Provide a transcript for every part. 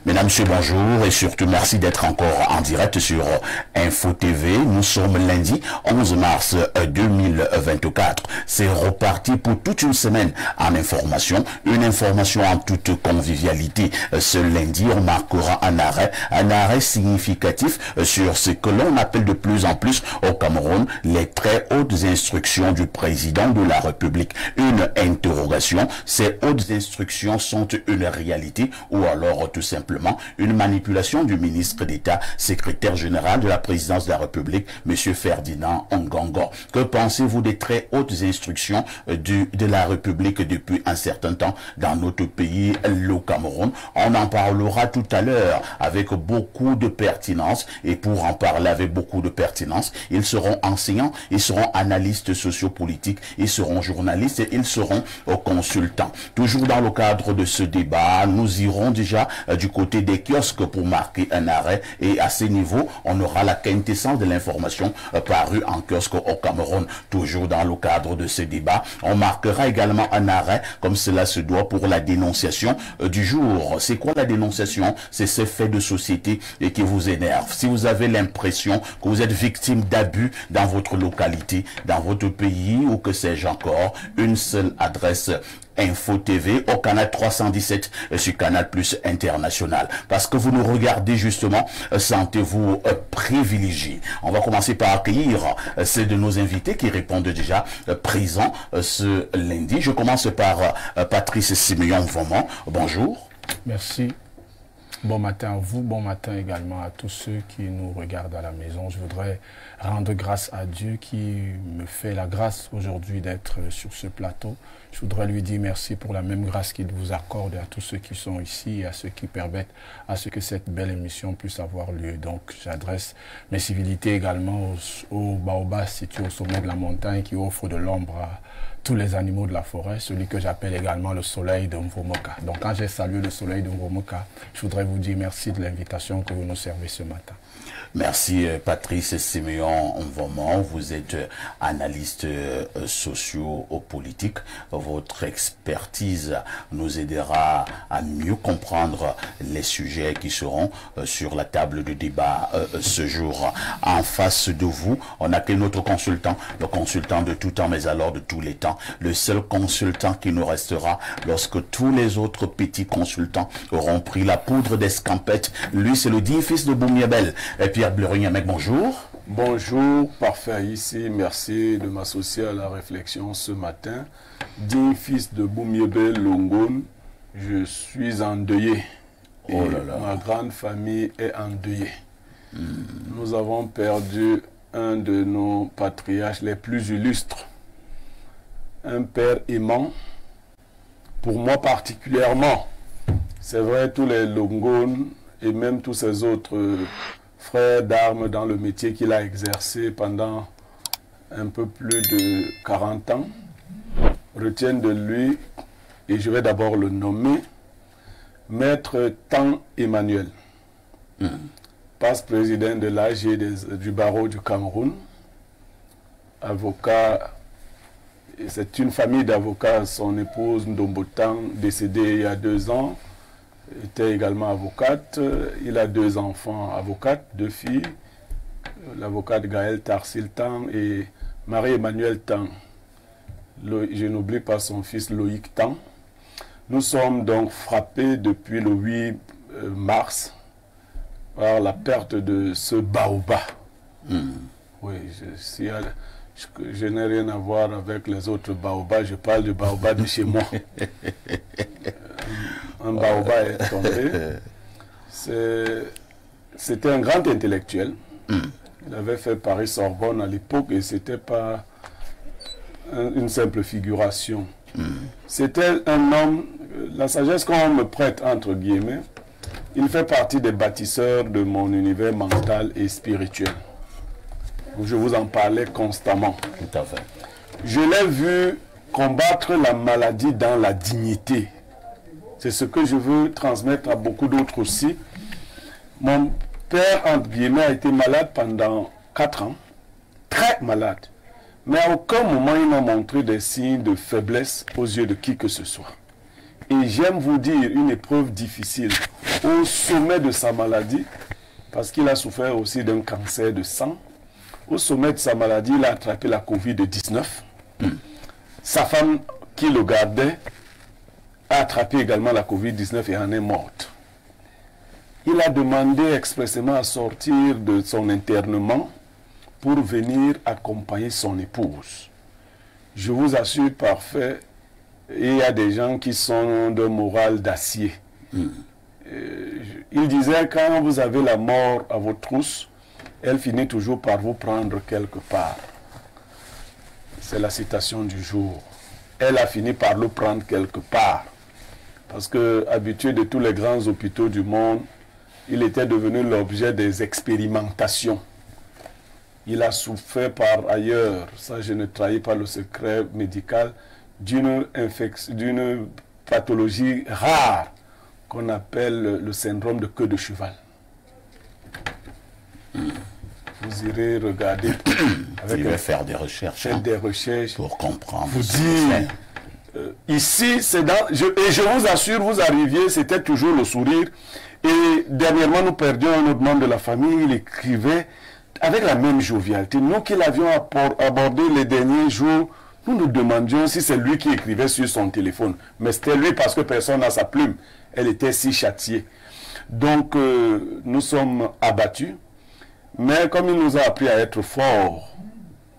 Mesdames, Messieurs, bonjour et surtout merci d'être encore en direct sur Info TV. Nous sommes lundi 11 mars 2024. C'est reparti pour toute une semaine en information. Une information en toute convivialité. Ce lundi, on marquera un arrêt significatif sur ce que l'on appelle de plus en plus au Cameroun les très hautes instructions du président de la République. Une interrogation, ces hautes instructions sont une réalité ou alors tout simplement une manipulation du ministre d'État, secrétaire général de la présidence de la République, M. Ferdinand Ongongo. Que pensez-vous des très hautes instructions de la République depuis un certain temps dans notre pays, le Cameroun? On en parlera tout à l'heure avec beaucoup de pertinence, et pour en parler avec beaucoup de pertinence, ils seront enseignants, ils seront analystes sociopolitiques, ils seront journalistes et ils seront consultants. Toujours dans le cadre de ce débat, nous irons déjà du côté des kiosques pour marquer un arrêt, et à ce niveau, on aura la quintessence de l'information parue en kiosque au Cameroun. Toujours dans le cadre de ce débat, on marquera également un arrêt, comme cela se doit, pour la dénonciation du jour. C'est quoi la dénonciation? C'est ce fait de société qui vous énerve. Si vous avez l'impression que vous êtes victime d'abus dans votre localité, dans votre pays ou que sais-je encore, une seule adresse: Info TV au canal 317 sur Canal Plus International. Parce que vous nous regardez justement, sentez-vous privilégié. On va commencer par accueillir ceux de nos invités qui répondent déjà présents ce lundi. Je commence par Patrice Siméon-Vomont. Bonjour. Merci. Bon matin à vous, bon matin également à tous ceux qui nous regardent à la maison. Je voudrais rendre grâce à Dieu qui me fait la grâce aujourd'hui d'être sur ce plateau. Je voudrais lui dire merci pour la même grâce qu'il vous accorde à tous ceux qui sont ici et à ceux qui permettent à ce que cette belle émission puisse avoir lieu. Donc j'adresse mes civilités également au baobab situé au sommet de la montagne qui offre de l'ombre à tous les animaux de la forêt, celui que j'appelle également le soleil de Mvomoka. Donc quand j'ai salué le soleil de Mvomoka, je voudrais vous dire merci de l'invitation que vous nous servez ce matin. Merci Patrice Siméon-Vomont. Vous êtes analyste socio-politique. Votre expertise nous aidera à mieux comprendre les sujets qui seront sur la table de débat ce jour. En face de vous, on a que notre consultant, le consultant de tout temps, mais alors de tous les temps. Le seul consultant qui nous restera lorsque tous les autres petits consultants auront pris la poudre d'escampette. Lui, c'est le digne fils de Boumiabel. Pierre Blerignamec, bonjour. Bonjour, parfait ici. Merci de m'associer à la réflexion ce matin. Digne fils de Boumiabel Longon, je suis endeuillé. Et oh là là. Ma grande famille est endeuillée. Nous avons perdu un de nos patriarches les plus illustres. Un père aimant, pour moi particulièrement. C'est vrai, tous les Longon et même tous ces autres frères d'armes dans le métier qu'il a exercé pendant un peu plus de 40 ans, retiennent de lui, et je vais d'abord le nommer, Maître Tan Emmanuel, passe-président de l'AG du barreau du Cameroun, avocat. C'est une famille d'avocats. Son épouse Ndombo Tan, décédée il y a 2 ans, était également avocate. Il a 2 enfants avocates, 2 filles, l'avocate Gaëlle Tarsil Tan et Marie-Emmanuel Tan. Je n'oublie pas son fils Loïc Tan. Nous sommes donc frappés depuis le 8 mars par la perte de ce baobab. Oui, je n'ai rien à voir avec les autres baobabs, je parle du baobab de chez moi. Un baobab est tombé. C'était un grand intellectuel. Il avait fait Paris-Sorbonne à l'époque et ce n'était pas une simple figuration. C'était un homme, la sagesse qu'on me prête entre guillemets, il fait partie des bâtisseurs de mon univers mental et spirituel. Je vous en parlais constamment. Tout à fait. Je l'ai vu combattre la maladie dans la dignité. C'est ce que je veux transmettre à beaucoup d'autres aussi. Mon père, entre guillemets, a été malade pendant 4 ans. Très malade. Mais à aucun moment, il n'a montré des signes de faiblesse aux yeux de qui que ce soit. et j'aime vous dire une épreuve difficile, au sommet de sa maladie, parce qu'il a souffert aussi d'un cancer de sang. Au sommet de sa maladie, il a attrapé la Covid-19. Sa femme qui le gardait a attrapé également la Covid-19 et en est morte. Il a demandé expressément à sortir de son internement pour venir accompagner son épouse. Je vous assure, parfait, il y a des gens qui sont de morale d'acier. Il disait, quand vous avez la mort à votre trousse, elle finit toujours par vous prendre quelque part. C'est la citation du jour. Elle a fini par le prendre quelque part. Parce que, habitué de tous les grands hôpitaux du monde, il était devenu l'objet des expérimentations. Il a souffert par ailleurs, ça je ne trahis pas le secret médical, d'une pathologie rare qu'on appelle le syndrome de queue de cheval. Vous irez regarder. Il va faire des recherches. Faire des recherches. Pour comprendre. Vous dire, ici, c'est dans... et je vous assure, vous arriviez, c'était toujours le sourire. Et dernièrement, nous perdions un autre membre de la famille. Il écrivait avec la même jovialité. Nous qui l'avions abordé les derniers jours, nous nous demandions si c'est lui qui écrivait sur son téléphone. Mais c'était lui parce que personne n'a sa plume. Elle était si châtiée. Donc, nous sommes abattus. Mais comme il nous a appris à être forts,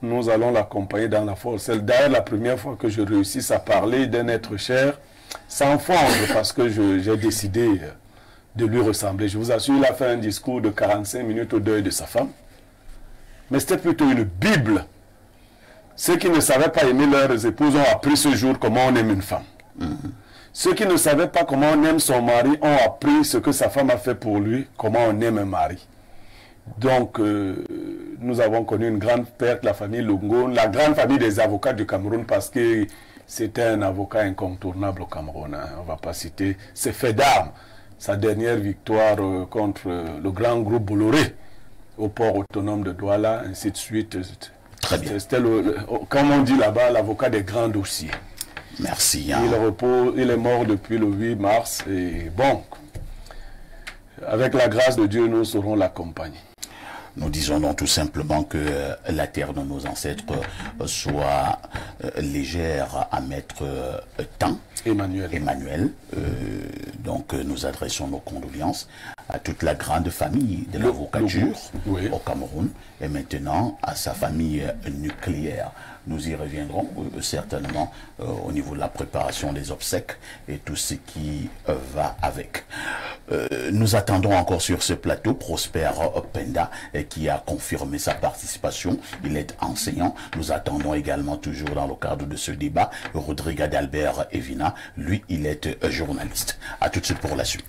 nous allons l'accompagner dans la force. C'est d'ailleurs la première fois que je réussis à parler d'un être cher sans fondre, parce que j'ai décidé de lui ressembler. Je vous assure, il a fait un discours de 45 minutes au deuil de sa femme. Mais c'était plutôt une Bible. Ceux qui ne savaient pas aimer leurs épouses ont appris ce jour comment on aime une femme. Ceux qui ne savaient pas comment on aime son mari ont appris ce que sa femme a fait pour lui, comment on aime un mari. Donc, nous avons connu une grande perte, la famille Longon, la grande famille des avocats du Cameroun, parce que c'était un avocat incontournable au Cameroun. Hein. On ne va pas citer ses faits d'armes. Sa dernière victoire contre le grand groupe Bolloré au port autonome de Douala, ainsi de suite. Très bien. C'était, comme on dit là-bas, l'avocat des grands dossiers. Merci. Hein. Il est mort depuis le 8 mars. Et bon, avec la grâce de Dieu, nous saurons l'accompagner. Nous disons donc tout simplement que la terre de nos ancêtres soit légère à mettre temps. Emmanuel. Donc nous adressons nos condoléances à toute la grande famille de l'avocature au Cameroun et maintenant à sa famille nucléaire. Nous y reviendrons certainement au niveau de la préparation des obsèques et tout ce qui va avec. Nous attendons encore sur ce plateau Prosper Penda qui a confirmé sa participation. Il est enseignant. Nous attendons également toujours dans le cadre de ce débat Rodrigue d'Albert Evina. Lui, il est journaliste. À tout de suite pour la suite.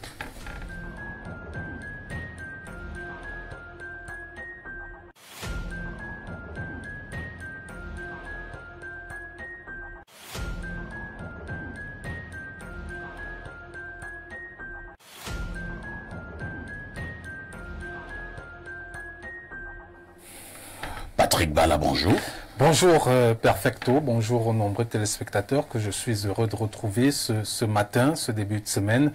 Patrick Bala, bonjour. Bonjour Perfecto, bonjour aux nombreux téléspectateurs que je suis heureux de retrouver ce matin, ce début de semaine,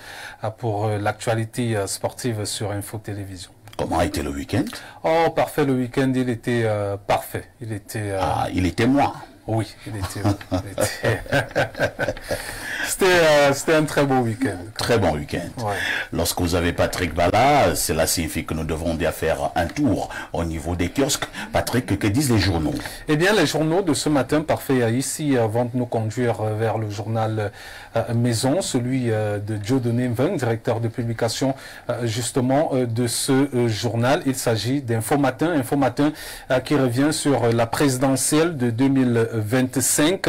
pour l'actualité sportive sur Info Télévision. Comment a été le week-end? Oh, parfait, le week-end, il était parfait. Il était... il était moi. Oui, il était... C'était un très beau week-end. Très bon week-end. Ouais. Lorsque vous avez Patrick Bala, cela signifie que nous devons bien faire un tour au niveau des kiosques. Patrick, que disent les journaux? Eh bien, les journaux de ce matin, parfait, ici, vont nous conduire vers le journal Maison, celui de Dieudonné Mveng, directeur de publication justement de ce journal. Il s'agit d'Info Matin, Info Matin qui revient sur la présidentielle de 2025.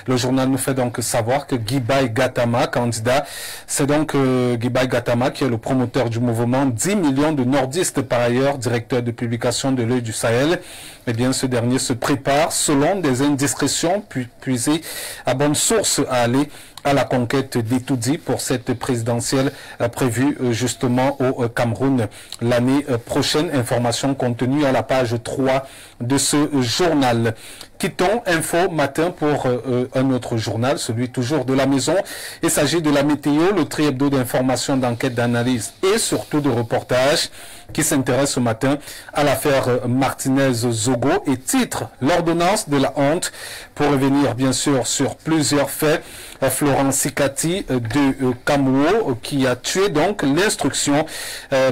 Le journal nous fait donc savoir que Guibaï Gatama, candidat, c'est donc Guibaï Gatama qui est le promoteur du mouvement 10 millions de nordistes, par ailleurs directeur de publication de l'Œil du Sahel. Eh bien, ce dernier se prépare, selon des indiscrétions puisées à bonne source, à aller à la conquête d'Itoudi pour cette présidentielle prévue justement au Cameroun l'année prochaine. Information contenue à la page 3 de ce journal. Quittons Info Matin pour un autre journal, celui toujours de la maison. Il s'agit de la météo, le tri-hebdo d'information, d'enquête, d'analyse et surtout de reportage qui s'intéresse ce matin à l'affaire Martinez-Zogo et titre l'ordonnance de la honte pour revenir bien sûr sur plusieurs faits. Florent Sikati de Kamouo qui a tué donc l'instruction.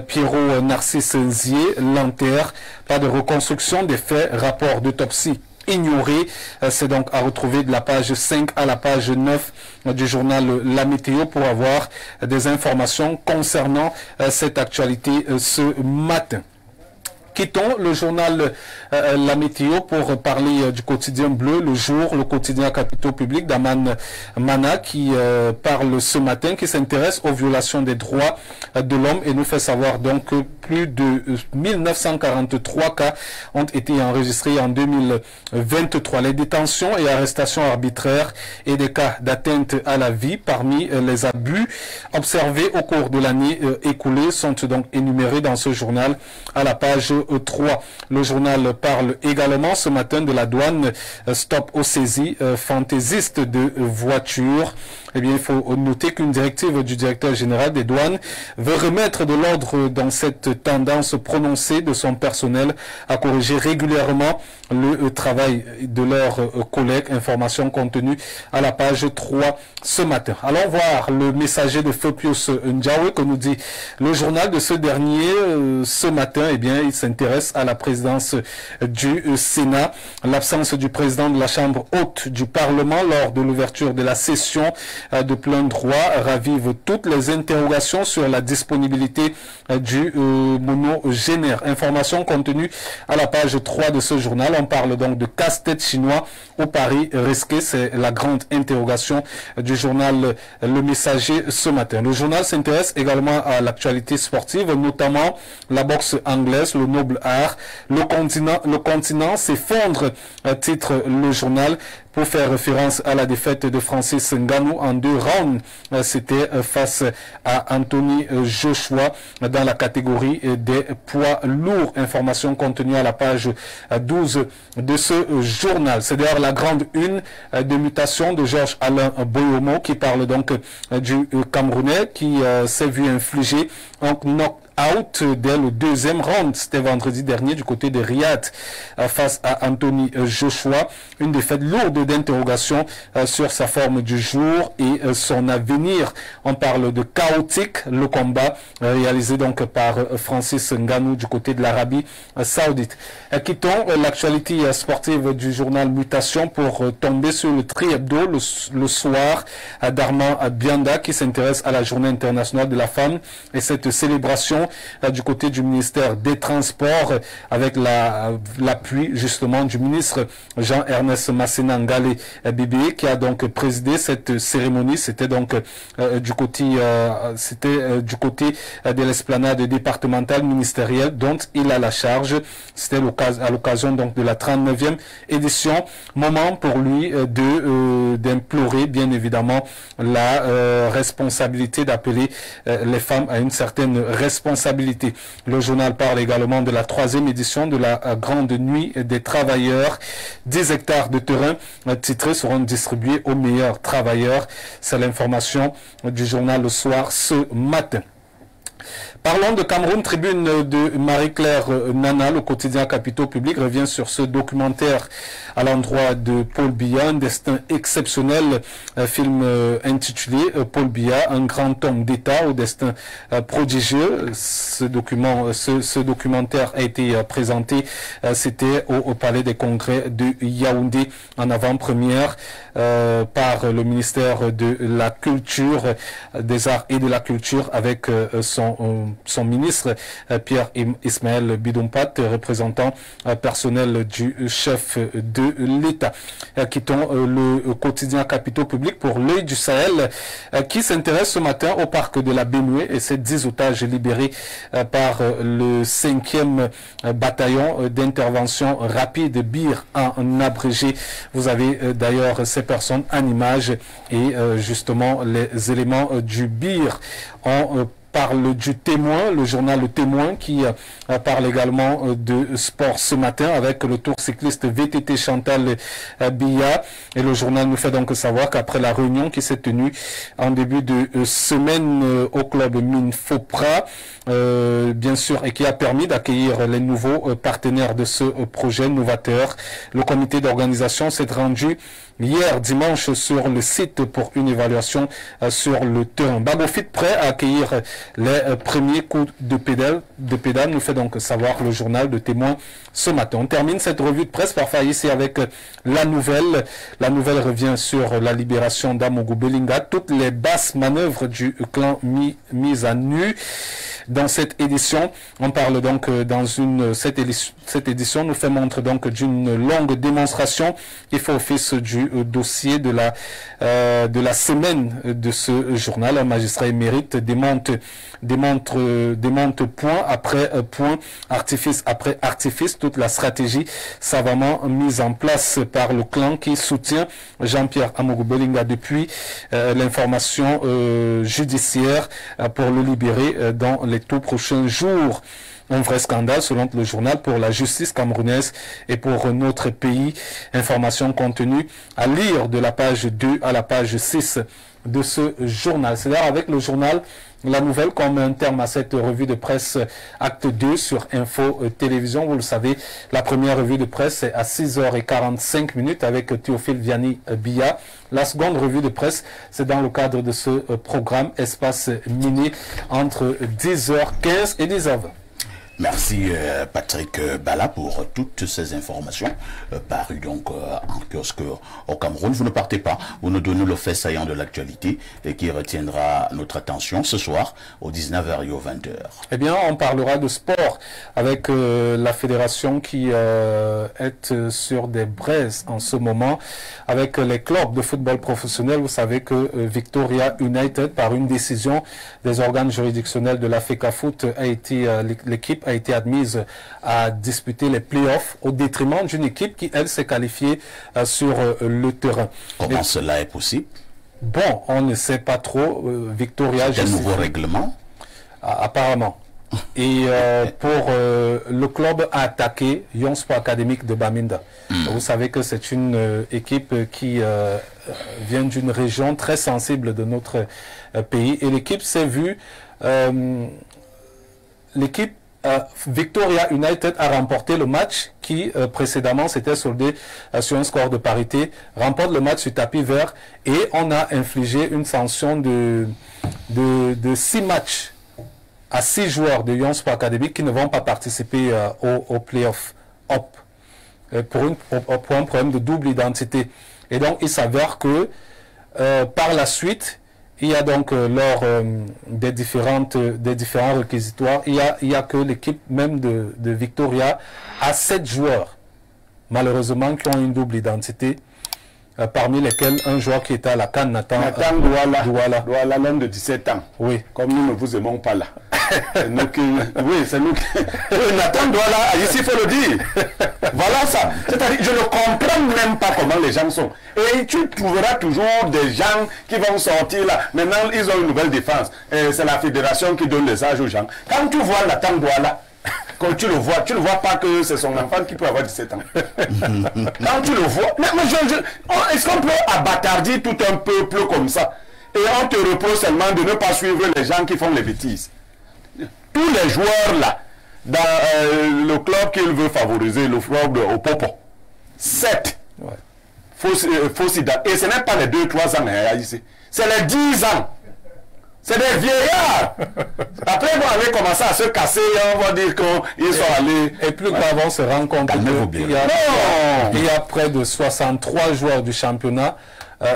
Pierrot Narcisse Nzié l'enterre. Pas de reconstruction des faits, rapport d'autopsie ignoré. C'est donc à retrouver de la page 5 à la page 9 du journal La Météo pour avoir des informations concernant cette actualité ce matin. Quittons le journal La Météo pour parler du quotidien Bleu, Le Jour, le quotidien Capitaux Publics d'Aman Mana qui parle ce matin, qui s'intéresse aux violations des droits de l'homme et nous fait savoir donc que plus de 1943 cas ont été enregistrés en 2023. Les détentions et arrestations arbitraires et des cas d'atteinte à la vie parmi les abus observés au cours de l'année écoulée sont donc énumérés dans ce journal à la page 3. Le journal parle également ce matin de la douane. Stop aux saisies fantaisistes de voitures. Eh bien, il faut noter qu'une directive du directeur général des douanes veut remettre de l'ordre dans cette tendance prononcée de son personnel à corriger régulièrement le travail de leurs collègues. Information contenue à la page 3 ce matin. Allons voir le messager de Fopius Ndiawe que nous dit le journal de ce dernier ce matin. Eh bien, il s'intéresse à la présidence du Sénat. L'absence du président de la Chambre haute du Parlement lors de l'ouverture de la session de plein droit ravive toutes les interrogations sur la disponibilité du monogénère. Information contenue à la page 3 de ce journal. On parle donc de casse-tête chinois au Paris risqué. C'est la grande interrogation du journal Le Messager ce matin. Le journal s'intéresse également à l'actualité sportive, notamment la boxe anglaise, le noble art. Le continent s'effondre, titre le journal, pour faire référence à la défaite de Francis Ngannou en 2 rounds. C'était face à Anthony Joshua dans la catégorie des poids lourds. Information contenue à la page 12 de ce journal. C'est d'ailleurs la grande une de mutation de Georges Alain Boyomo qui parle donc du Camerounais qui s'est vu infliger un knock-out dès le 2e round. C'était vendredi dernier du côté de Riyad face à Anthony Joshua. Une défaite lourde d'interrogations sur sa forme du jour et son avenir. On parle de chaotique, le combat réalisé donc par Francis Ngannou du côté de l'Arabie Saoudite. Quittons l'actualité sportive du journal Mutation pour tomber sur le tri-hebdo le soir d'Armand Bianda qui s'intéresse à la journée internationale de la femme et cette célébration du côté du ministère des Transports avec l'appui justement du ministre Jean-Ernest Masséna Ngale Bibé qui a donc présidé cette cérémonie. C'était donc du côté de l'esplanade départementale ministérielle dont il a la charge. C'était à l'occasion donc de la 39e édition. Moment pour lui d'implorer bien évidemment la responsabilité, d'appeler les femmes à une certaine responsabilité. Le journal parle également de la 3e édition de la Grande Nuit des Travailleurs. 10 hectares de terrain titrés seront distribués aux meilleurs travailleurs. C'est l'information du journal Le Soir ce matin. Parlons de Cameroun. Tribune de Marie-Claire Nana, le quotidien Capitaux Publics, revient sur ce documentaire à l'endroit de Paul Biya, un destin exceptionnel, film intitulé Paul Biya, un grand homme d'État au destin prodigieux. Ce documentaire a été présenté, c'était au Palais des Congrès de Yaoundé en avant-première par le ministère de la Culture, des Arts et de la Culture avec son son ministre Pierre Ismaël Bidompat, représentant personnel du chef de l'État. Quittons le quotidien Capitaux Publics pour l'œil du Sahel qui s'intéresse ce matin au parc de la Benue et ses 10 otages libérés par le 5e bataillon d'intervention rapide BIR en abrégé. Vous avez d'ailleurs ces personnes en image et justement les éléments du BIR. On parle du Témoin, le journal Le Témoin qui parle également de sport ce matin avec le tour cycliste VTT Chantal Biya. Et le journal nous fait donc savoir qu'après la réunion qui s'est tenue en début de semaine au club Minfopra, bien sûr, et qui a permis d'accueillir les nouveaux partenaires de ce projet novateur, le comité d'organisation s'est rendu hier dimanche sur le site pour une évaluation sur le terrain. Bagofit prêt à accueillir les premiers coups de pédale, nous fait donc savoir le journal de Témoin ce matin. On termine cette revue de presse par ici avec la nouvelle. La nouvelle revient sur la libération d'Amougou Belinga, toutes les basses manœuvres du clan mises à nu. Dans cette édition, on parle donc cette édition nous fait montre donc d'une longue démonstration qui fait office du dossier de la semaine de ce journal. Un magistrat émérite démonte point après point, artifice après artifice, toute la stratégie savamment mise en place par le clan qui soutient Jean-Pierre Amougou Belinga depuis l'information judiciaire pour le libérer dans les tout prochains jours. Un vrai scandale selon le journal pour la justice camerounaise et pour notre pays. Information contenue à lire de la page 2 à la page 6 de ce journal. C'est là avec le journal La Nouvelle qu'on met un terme à cette revue de presse acte 2 sur Info Télévision. Vous le savez, la première revue de presse est à 6h45 avec Théophile Vianney Biya. La seconde revue de presse, c'est dans le cadre de ce programme Espace Mini entre 10h15 et 10h20. Merci Patrick Bala pour toutes ces informations parues donc en kiosque au Cameroun. Vous ne partez pas, vous nous donnez le fait saillant de l'actualité et qui retiendra notre attention ce soir aux 19h et aux 20h. Eh bien, on parlera de sport avec la fédération qui est sur des braises en ce moment avec les clubs de football professionnel. Vous savez que Victoria United, par une décision des organes juridictionnels de la FECAFoot, l'équipe a été admise à disputer les playoffs au détriment d'une équipe qui, elle, s'est qualifiée sur le terrain. Comment cela est possible? Bon, on ne sait pas trop. Victoria... C'est un nouveau règlement? Apparemment. Et pour le club a attaqué Young Sport Académique de Bamenda. Vous savez que c'est une équipe qui vient d'une région très sensible de notre pays. Et l'équipe s'est vue... l'équipe Victoria United a remporté le match qui précédemment s'était soldé sur un score de parité, remporte le match sur tapis vert et on a infligé une sanction de 6 matchs à 6 joueurs de Young Sport Académique qui ne vont pas participer au play-off pour un problème de double identité. Et donc il s'avère que par la suite, il y a donc lors des différents réquisitoires, il y a que l'équipe même de Victoria a 7 joueurs, malheureusement, qui ont une double identité, parmi lesquels un joueur qui était à la CAN, Nathan Douala, l'homme de 17 ans. Oui. Comme nous ne vous aimons pas là. Oui, c'est nous qui... Nathan Douala, ici il faut le dire. Voilà ça. C'est-à-dire, je ne comprends même pas comment les gens sont. Et tu trouveras toujours des gens qui vont sortir là. Maintenant, ils ont une nouvelle défense. C'est la fédération qui donne les âges aux gens. Quand tu vois Nathan Douala, quand tu le vois pas que c'est son enfant qui peut avoir 17 ans. Quand tu le vois, est-ce qu'on peut abattardir tout un peuple comme ça? Et on te reproche seulement de ne pas suivre les gens qui font les bêtises. Tous les joueurs là, dans le club qu'il veut favoriser, le club au Popo, 7. Ouais. Et ce n'est pas les 2-3 ans ici. C'est les 10 ans. C'est des vieillards. Après, ils vont aller commencer à se casser, on va dire qu'ils sont allés... Et plus grave, on se rend compte qu'il y a près de 63 joueurs du championnat.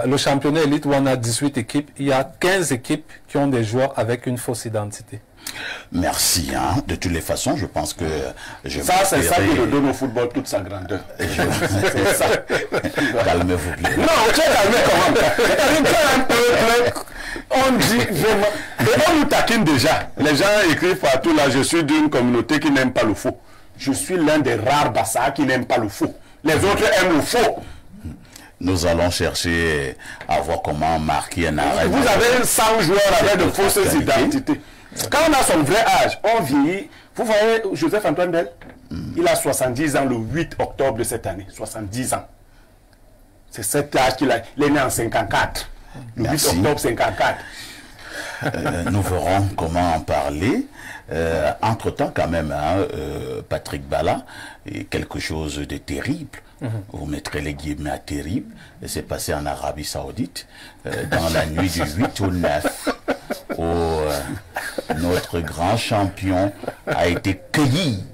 Le championnat élite où on a 18 équipes, il y a 15 équipes qui ont des joueurs avec une fausse identité. Merci. Hein. De toutes les façons, je pense que... Ça, c'est ça qui nous donne au football toute sa grandeur. C'est ça. Calmez-vous bien. Non, tu es calmé comment? On dit vraiment... Et on nous taquine déjà. Les gens écrivent partout là, je suis d'une communauté qui n'aime pas le faux. Je suis l'un des rares Bassa qui n'aiment pas le faux. Les autres aiment le faux. Nous allons chercher à voir comment marquer un arrêt. Vous avez 100 joueurs avec de fausses identités. Quand on a son vrai âge, on vieillit. Vous voyez Joseph-Antoine Bell, il a 70 ans le 8 octobre de cette année. 70 ans. C'est cet âge qu'il a. Il est né en 54. Le 8 octobre 54. Nous verrons comment en parler. Entre-temps, quand même, hein, Patrick Bala, quelque chose de terrible. Vous mettrez les guillemets à terrible. C'est passé en Arabie Saoudite, dans la nuit du 8 au 9, où notre grand champion a été cueilli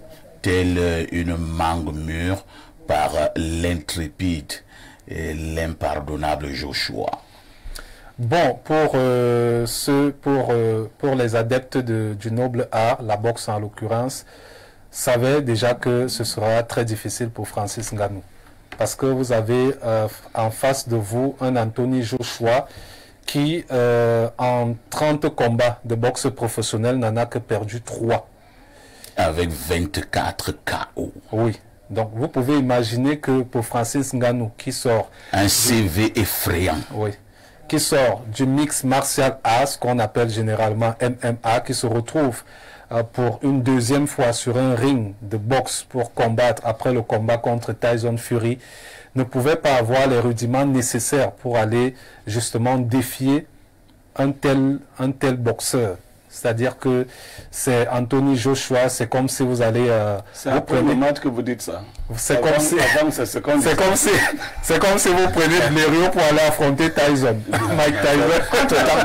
tel une mangue mûre par l'intrépide et l'impardonnable Joshua. Bon, pour les adeptes du noble art, la boxe en l'occurrence, savait déjà que ce sera très difficile pour Francis Ngannou. Parce que vous avez en face de vous un Anthony Joshua qui, en 30 combats de boxe professionnelle, n'en a que perdu 3. Avec 24 KO. Oui. Donc, vous pouvez imaginer que pour Francis Ngannou, qui sort... Un CV effrayant. Oui. Qui sort du mix martial arts, qu'on appelle généralement MMA, qui se retrouve pour une deuxième fois sur un ring de boxe pour combattre après le combat contre Tyson Fury, ne pouvait pas avoir les rudiments nécessaires pour aller justement défier un tel boxeur. C'est-à-dire que c'est Anthony Joshua, c'est comme si vous allez... c'est après le match que vous dites ça. C'est comme si vous prenez Blériot pour aller affronter Tyson. Mike Tyson.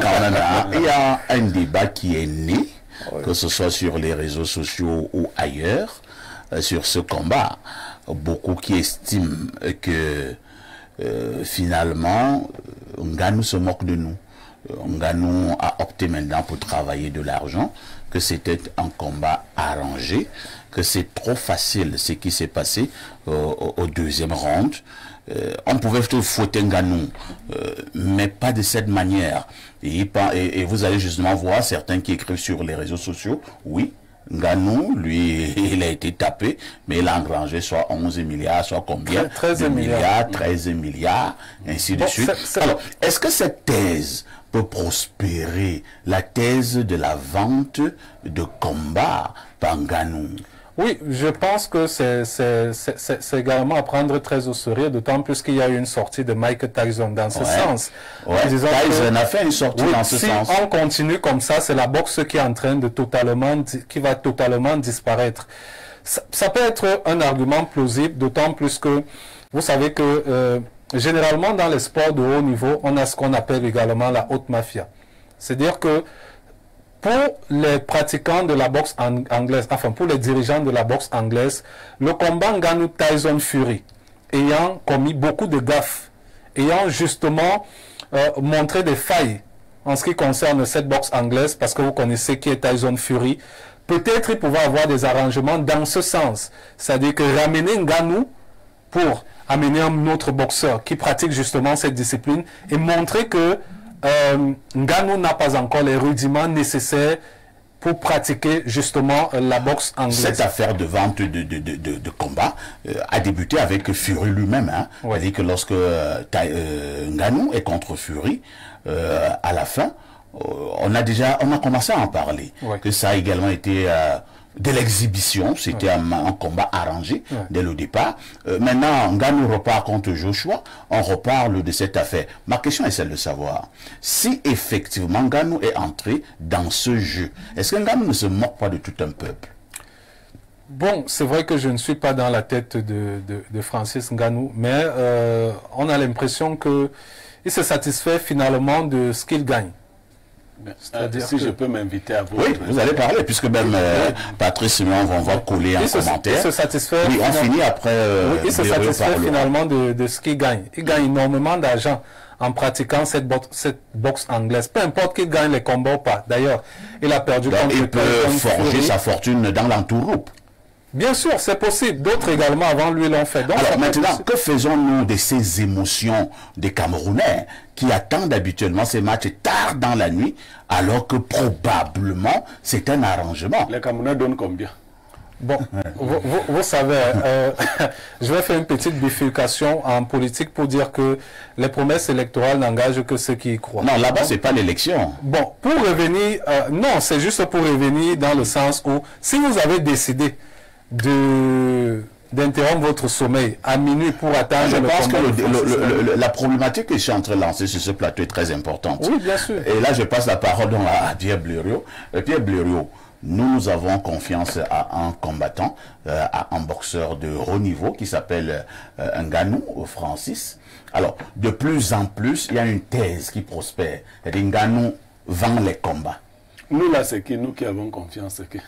Quand même, hein, il y a un débat qui est né, que ce soit sur les réseaux sociaux ou ailleurs, sur ce combat. Beaucoup qui estiment que finalement, Ngannou se moque de nous. Ngannou a opté maintenant pour travailler de l'argent, que c'était un combat arrangé, que c'est trop facile ce qui s'est passé au deuxième round. On pouvait fouetter Ngannou, mais pas de cette manière. Et vous allez justement voir certains qui écrivent sur les réseaux sociaux, oui, Ngannou, lui, il a été tapé, mais il a engrangé soit 11 milliards, soit combien? 13 milliards. 13 milliards, ainsi de suite. Alors, est-ce que cette thèse peut prospérer, la thèse de la vente de combat par Ngannou? Oui, je pense que c'est également à prendre très au sérieux, d'autant plus qu'il y a eu une sortie de Mike Tyson dans ce sens. Tyson a fait une sortie dans ce sens. Si on continue comme ça, c'est la boxe qui est en train de qui va totalement disparaître. Ça peut être un argument plausible, d'autant plus que vous savez que généralement dans les sports de haut niveau, on a ce qu'on appelle également la haute mafia. C'est-à-dire que pour les pratiquants de la boxe anglaise, enfin pour les dirigeants de la boxe anglaise, le combat Ngannou-Tyson Fury, ayant commis beaucoup de gaffes, ayant justement montré des failles en ce qui concerne cette boxe anglaise, parce que vous connaissez qui est Tyson Fury, peut-être il pouvait avoir des arrangements dans ce sens. C'est-à-dire que ramener Ngannou pour amener un autre boxeur qui pratique justement cette discipline et montrer que Ngannou n'a pas encore les rudiments nécessaires pour pratiquer justement la boxe anglaise. Cette affaire de vente de combat a débuté avec Fury lui-même. Hein. C'est-à-dire que lorsque Ngannou est contre Fury, à la fin, on a commencé à en parler. Que ça a également été de l'exhibition, c'était un combat arrangé dès le départ. Maintenant, Ngannou repart contre Joshua, on reparle de cette affaire. Ma question est celle de savoir si effectivement Ngannou est entré dans ce jeu. Est-ce que Ngannou ne se moque pas de tout un peuple? Bon, c'est vrai que je ne suis pas dans la tête de Francis Ngannou, mais on a l'impression qu'il se satisfait finalement de ce qu'il gagne. Si je peux m'inviter à vous. Oui, vous allez parler, puisque même Patrice Simon va coller un commentaire. Il se satisfait. Oui, on finit après. Il se satisfait finalement de ce qu'il gagne. Il gagne énormément d'argent en pratiquant cette boxe anglaise. Peu importe qu'il gagne les combats ou pas. D'ailleurs, il a perdu contre il peut forger sa fortune dans l'entourloupe. Bien sûr, c'est possible. D'autres également avant lui l'ont fait. Donc, alors maintenant, que faisons-nous de ces émotions des Camerounais qui attendent habituellement ces matchs tard dans la nuit, alors que probablement c'est un arrangement? Les Camerounais donnent combien? Bon, vous savez, je vais faire une petite bifurcation en politique pour dire que les promesses électorales n'engagent que ceux qui y croient. Non, là-bas, c'est pas l'élection. Bon, pour revenir, non, c'est juste pour revenir dans le sens où, si vous avez décidé d'interrompre votre sommeil à minuit pour atteindre... Je pense que la problématique que je suis en train de lancer sur ce plateau est très importante. Oui, bien sûr. Et là, je passe la parole à Pierre Blériot. Pierre Blériot, nous avons confiance à un combattant, à un boxeur de haut niveau qui s'appelle Ngannou Francis. Alors, de plus en plus, il y a une thèse qui prospère. Ngannou vend les combats. Nous, là, c'est qui? Nous qui avons confiance, c'est qui?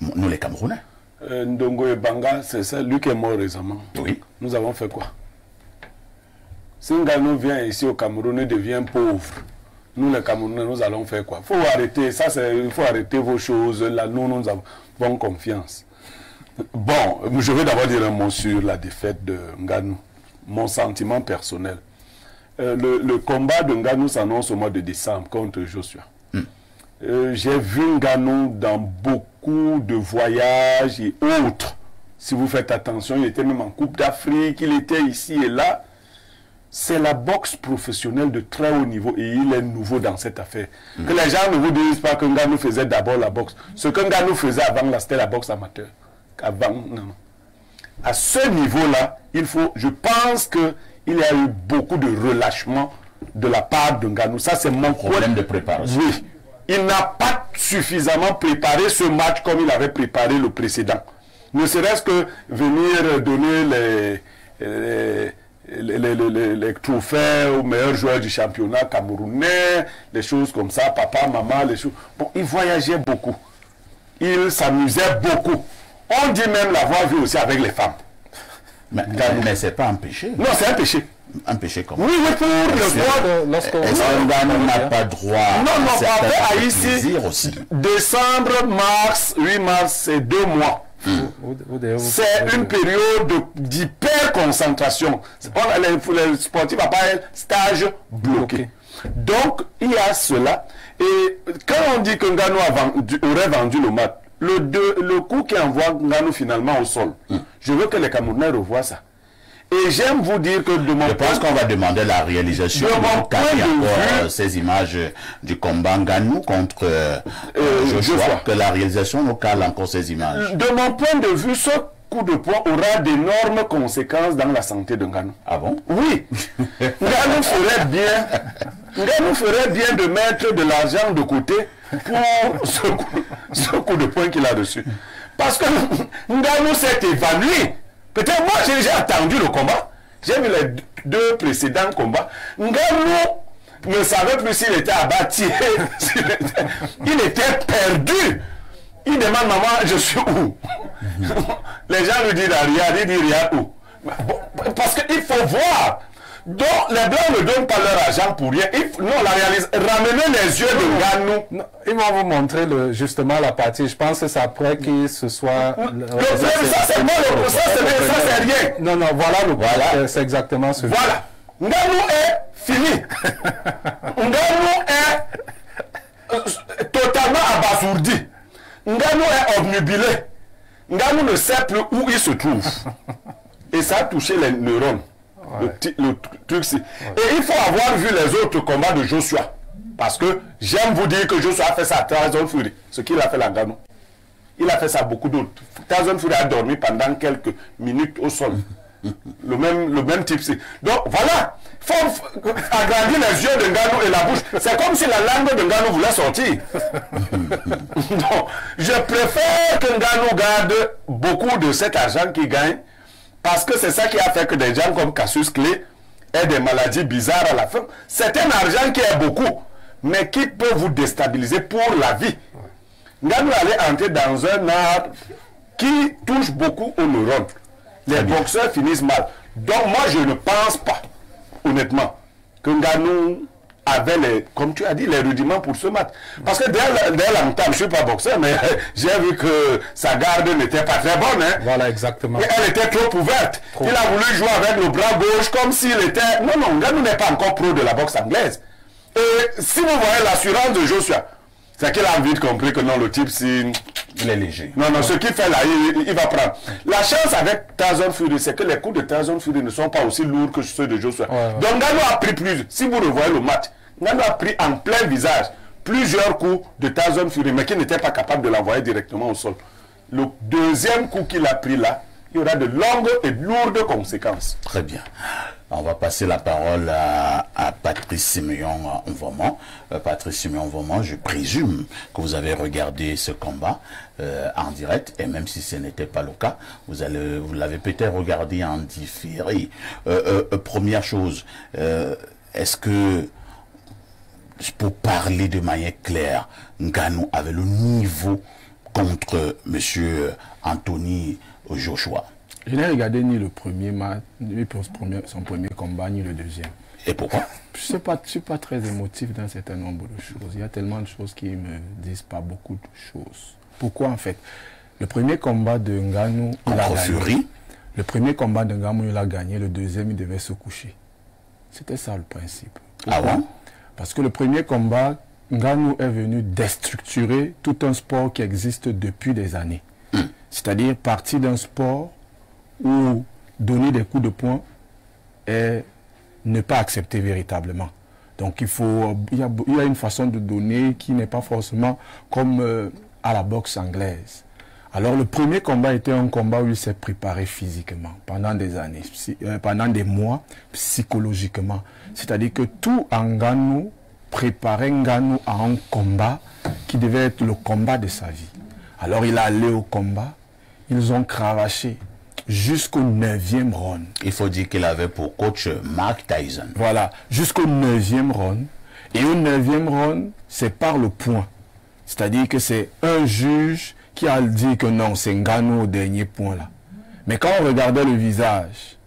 Nous, les Camerounais. Ndongo Ebanga, c'est ça, lui qui est mort récemment. Oui. Nous avons fait quoi? Si Ngannou vient ici au Cameroun et devient pauvre, nous les Camerounais, nous allons faire quoi? Il faut arrêter, il faut arrêter vos choses. Là, nous avons confiance. Bon, je vais d'abord dire un mot sur la défaite de Ngannou. Mon sentiment personnel. Le combat de Ngannou s'annonce au mois de décembre contre Joshua. J'ai vu Ngannou dans beaucoup de voyages et autres. Si vous faites attention, il était même en Coupe d'Afrique, il était ici et là. C'est la boxe professionnelle de très haut niveau et il est nouveau dans cette affaire. Que les gens ne vous disent pas que Ngannou faisait d'abord la boxe. Ce que Ngannou faisait avant là, c'était la boxe amateur. Avant, non. À ce niveau-là, je pense qu'il y a eu beaucoup de relâchement de la part de Ngannou. Ça, c'est mon problème de préparation. Oui. Il n'a pas suffisamment préparé ce match comme il avait préparé le précédent. Ne serait-ce que venir donner les trophées aux meilleurs joueurs du championnat camerounais, des choses comme ça, papa, maman, les choses. Bon, il voyageait beaucoup. Il s'amusait beaucoup. On dit même l'avoir vu aussi avec les femmes. Mais c'est pas un péché. Non, c'est un péché. Un péché comment? Oui, oui, pour le sport. Est-ce que Ngannou n'a pas droit à ici, aussi. Décembre, mars, 8 mars, c'est 2 mois. C'est une période d'hyper concentration. Les sportifs appellent stage bloqué. Donc, il y a cela. Et quand on dit que Ngannou aurait vendu le match, le coup qui envoie Ngannou finalement au sol, je veux que les Camerounais revoient ça. Et j'aime vous dire que de mon Je pense qu'on va demander la réalisation de ces images du combat Ngannou contre Joshua, que la réalisation nous cale encore ces images. De mon point de vue, ce coup de poing aura d'énormes conséquences dans la santé de Ngannou. Ah bon? Oui. Ngannou ferait bien de mettre de l'argent de côté pour ce coup de poing qu'il a reçu. Parce que Ngannou s'est évanoui. Peut-être moi j'ai déjà attendu le combat. J'ai vu les 2 précédents combats. Ngannou ne savait plus s'il était abattu. Il était perdu. Il demande maman, je suis où? Les gens lui disent Riyad, il dit Riyad où? Bon, parce qu'il faut voir. Donc les Blancs ne donnent pas leur argent pour rien. Non, la réalisation. Ramenez les yeux de Ngannou. Ils vont vous montrer justement la partie. Je pense que c'est après qu'il se soit. Ça c'est bon, ça c'est rien. Non, voilà c'est exactement ce. Voilà. Ngannou est fini. Ngannou est totalement abasourdi. Ngannou est obnubilé. Ngannou ne sait plus où il se trouve. Et ça a touché les neurones. Ouais. Le truc, c'est... Et il faut avoir vu les autres combats de Joshua. Parce que j'aime vous dire que Joshua a fait ça à Tyson Fury. Ce qu'il a fait à Ngannou. Il a fait ça à beaucoup d'autres. Tyson Fury a dormi pendant quelques minutes au sol. Le même type. Donc voilà. Il faut agrandir les yeux de Ngannou et la bouche. C'est comme si la langue de Ngannou voulait sortir. Donc, je préfère que Ngannou garde beaucoup de cet argent qu'il gagne. Parce que c'est ça qui a fait que des gens comme Cassius Clay aient des maladies bizarres à la fin. C'est un argent qui est beaucoup. mais qui peut vous déstabiliser pour la vie. Ngannou allait entrer dans un art qui touche beaucoup aux neurones. Les boxeurs finissent mal. Donc moi, je ne pense pas, honnêtement, que Ngannou avait, comme tu as dit, les rudiments pour ce match. Parce que dès longtemps, je ne suis pas boxeur, mais j'ai vu que sa garde n'était pas très bonne. Hein. Voilà, exactement. Et elle était trop ouverte. Il a voulu jouer avec le bras gauche comme s'il était... Non, non, Ngannou n'est pas encore pro de la boxe anglaise. Et si vous voyez l'assurance de Joshua, c'est qu'il a vite compris que non, le type, il est léger. Non, non, ce qu'il fait là, il va prendre. La chance avec Tyson Fury, c'est que les coups de Tyson Fury ne sont pas aussi lourds que ceux de Joshua. Donc Ngannou a pris plus. Si vous revoyez le match, Ngannou a pris en plein visage plusieurs coups de Tyson Fury, mais qui n'était pas capable de l'envoyer directement au sol. Le deuxième coup qu'il a pris là, il y aura de longues et lourdes conséquences. Très bien. On va passer la parole à Patrice Simeon Mvoma. Patrice Simeon Mvoma, je présume que vous avez regardé ce combat en direct, et même si ce n'était pas le cas, vous l'avez peut-être regardé en différé. Première chose, est-ce que, pour parler de manière claire, Ngannou avait le niveau contre M. Anthony Joshua? Je n'ai regardé ni le premier match, ni son premier combat, ni le deuxième. Et pourquoi? Je ne suis pas très émotif dans un certain nombre de choses. Il y a tellement de choses qui ne me disent pas beaucoup de choses. Pourquoi en fait? Le premier combat de Ngannou, il a gagné. Le premier combat de Ngannou, il a gagné. Le deuxième, il devait se coucher. C'était ça le principe. Pourquoi? Ah bon? Parce que le premier combat, Ngannou est venu déstructurer tout un sport qui existe depuis des années. C'est-à-dire partir d'un sport où donner des coups de poing et ne pas accepter véritablement. Donc il y a une façon de donner qui n'est pas forcément comme à la boxe anglaise. Alors le premier combat était un combat où il s'est préparé physiquement pendant des années, pendant des mois, psychologiquement. C'est-à-dire que tout en Ngannou préparait Ngannou à un combat qui devait être le combat de sa vie. Alors il est allé au combat, ils ont cravaché jusqu'au 9e round. Il faut dire qu'il avait pour coach Mark Tyson. Voilà, jusqu'au 9e round. Et au 9e round, c'est par le point. C'est-à-dire que c'est un juge qui a dit que non, c'est Ngannou au dernier point là. Mais quand on regardait le visage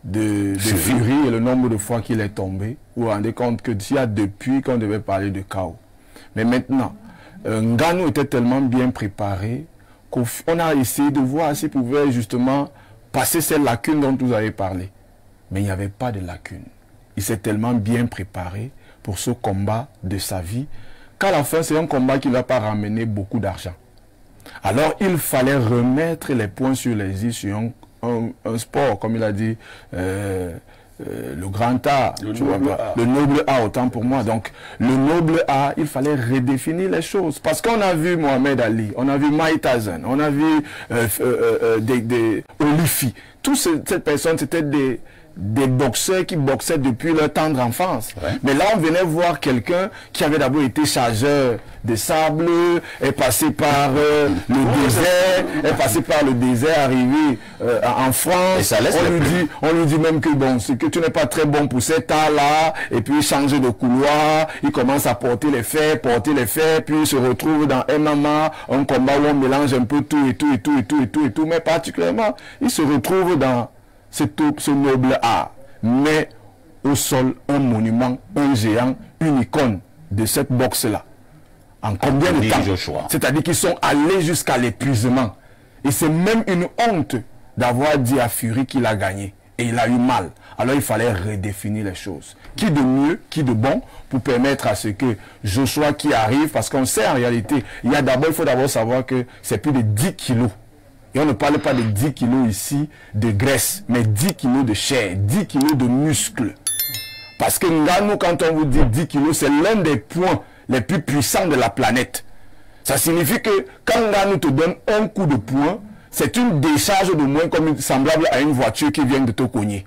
de Fury et le nombre de fois qu'il est tombé, vous vous rendez compte que s'il y a depuis qu'on devait parler de chaos. Mais maintenant, Ngannou était tellement bien préparé qu'on a essayé de voir s'il pouvait justement passer ces lacunes dont vous avez parlé. Mais il n'y avait pas de lacunes. Il s'est tellement bien préparé pour ce combat de sa vie qu'à la fin, c'est un combat qui ne va pas ramener beaucoup d'argent. Alors, il fallait remettre les points sur les i sur un sport, comme il a dit, le grand A, le noble A, autant pour moi. Donc, le noble A, il fallait redéfinir les choses. Parce qu'on a vu Mohamed Ali, on a vu Mike Tyson, on a vu Olifi. Toutes ces personnes, c'était des boxeurs qui boxaient depuis leur tendre enfance. Ouais. Mais là, on venait voir quelqu'un qui avait d'abord été chargeur de sable, est passé par le désert, est passé par le désert, arrivé en France. On lui dit même que bon, c'est que tu n'es pas très bon pour cet art-là, et puis changer de couloir, il commence à porter les faits, puis il se retrouve dans MMA, un combat où on mélange un peu tout, mais particulièrement, il se retrouve dans ce noble art, mais au sol, un monument, un géant, une icône de cette boxe-là. En combien de temps? C'est-à-dire qu'ils sont allés jusqu'à l'épuisement. Et c'est même une honte d'avoir dit à Fury qu'il a gagné. Et il a eu mal. Alors il fallait redéfinir les choses. Qui de mieux, qui de bon, pour permettre à ce que Joshua qui arrive, parce qu'on sait en réalité, il faut d'abord savoir que c'est plus de 10 kilos. Et on ne parle pas de 10 kilos ici de graisse, mais 10 kilos de chair, 10 kilos de muscles. Parce que Ngannou, quand on vous dit 10 kilos, c'est l'un des points les plus puissants de la planète. Ça signifie que quand Ngannou te donne un coup de poing, c'est une décharge de moins semblable à une voiture qui vient de te cogner.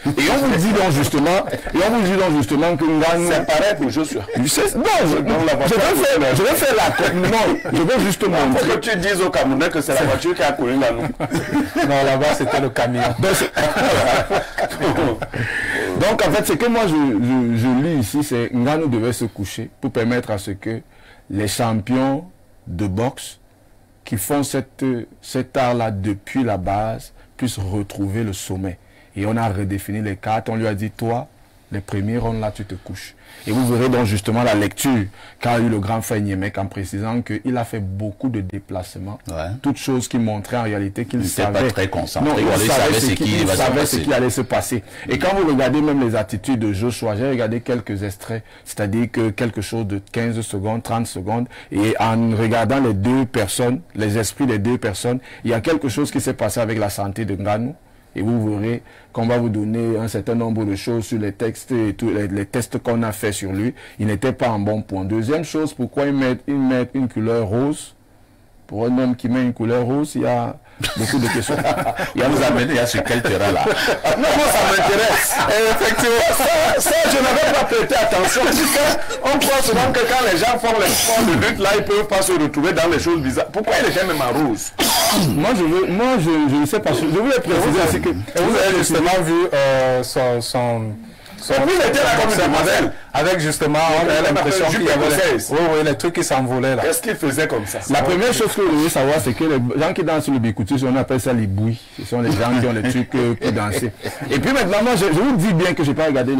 Et on vous dit donc justement, que Ngannou... C'est pareil pour Joshua. Je vais faire la... Non, je vais juste montrer. Il faut que tu dises au Camerounais que c'est la voiture qui a connu Ngannou. Non, là-bas, c'était le camion. Donc en fait, ce que moi je lis ici, c'est Ngannou devait se coucher pour permettre à ce que les champions de boxe qui font cet art-là depuis la base puissent retrouver le sommet. Et on a redéfini les cartes, on lui a dit, toi, les premiers ronds là, tu te couches. Et vous verrez donc justement la lecture qu'a eu le grand frère Niemek en précisant qu'il a fait beaucoup de déplacements. Toutes choses qui montraient en réalité qu'il savait. Pas très concentré. Non, il savait ce qui allait se passer. Et quand vous regardez même les attitudes de Joshua, j'ai regardé quelques extraits, c'est-à-dire que quelque chose de 15 secondes, 30 secondes, et en regardant les deux personnes, les esprits des deux personnes, il y a quelque chose qui s'est passé avec la santé de Ngannou. Et vous verrez qu'on va vous donner un certain nombre de choses sur les textes et tous les tests qu'on a fait sur lui. Il n'était pas en bon point. Deuxième chose, pourquoi ils mettent une couleur rose? Pour un homme qui met une couleur rose, il y a beaucoup de questions. Il va nous amener sur quel terrain là? Non, moi ça m'intéresse. Effectivement, ça je n'avais pas prêté attention. On croit souvent que quand les gens font les sports de lutte, là, ils ne peuvent pas se retrouver dans les choses bizarres. Pourquoi il est même en rose? Moi je ne sais pas. Je voulais préciser aussi que vous avez justement vu vous étiez là comme une modèle. Avec justement, on a l'impression qu'il y avait les trucs qui s'envolaient là. Qu'est-ce qu'il faisait comme ça? La première chose que vous devez savoir, c'est que les gens qui dansent sur le bikutu, on appelle ça les bouilles. Ce sont les gens qui ont les trucs pour danser. Et puis maintenant, moi, je vous dis bien que j'ai pas regardé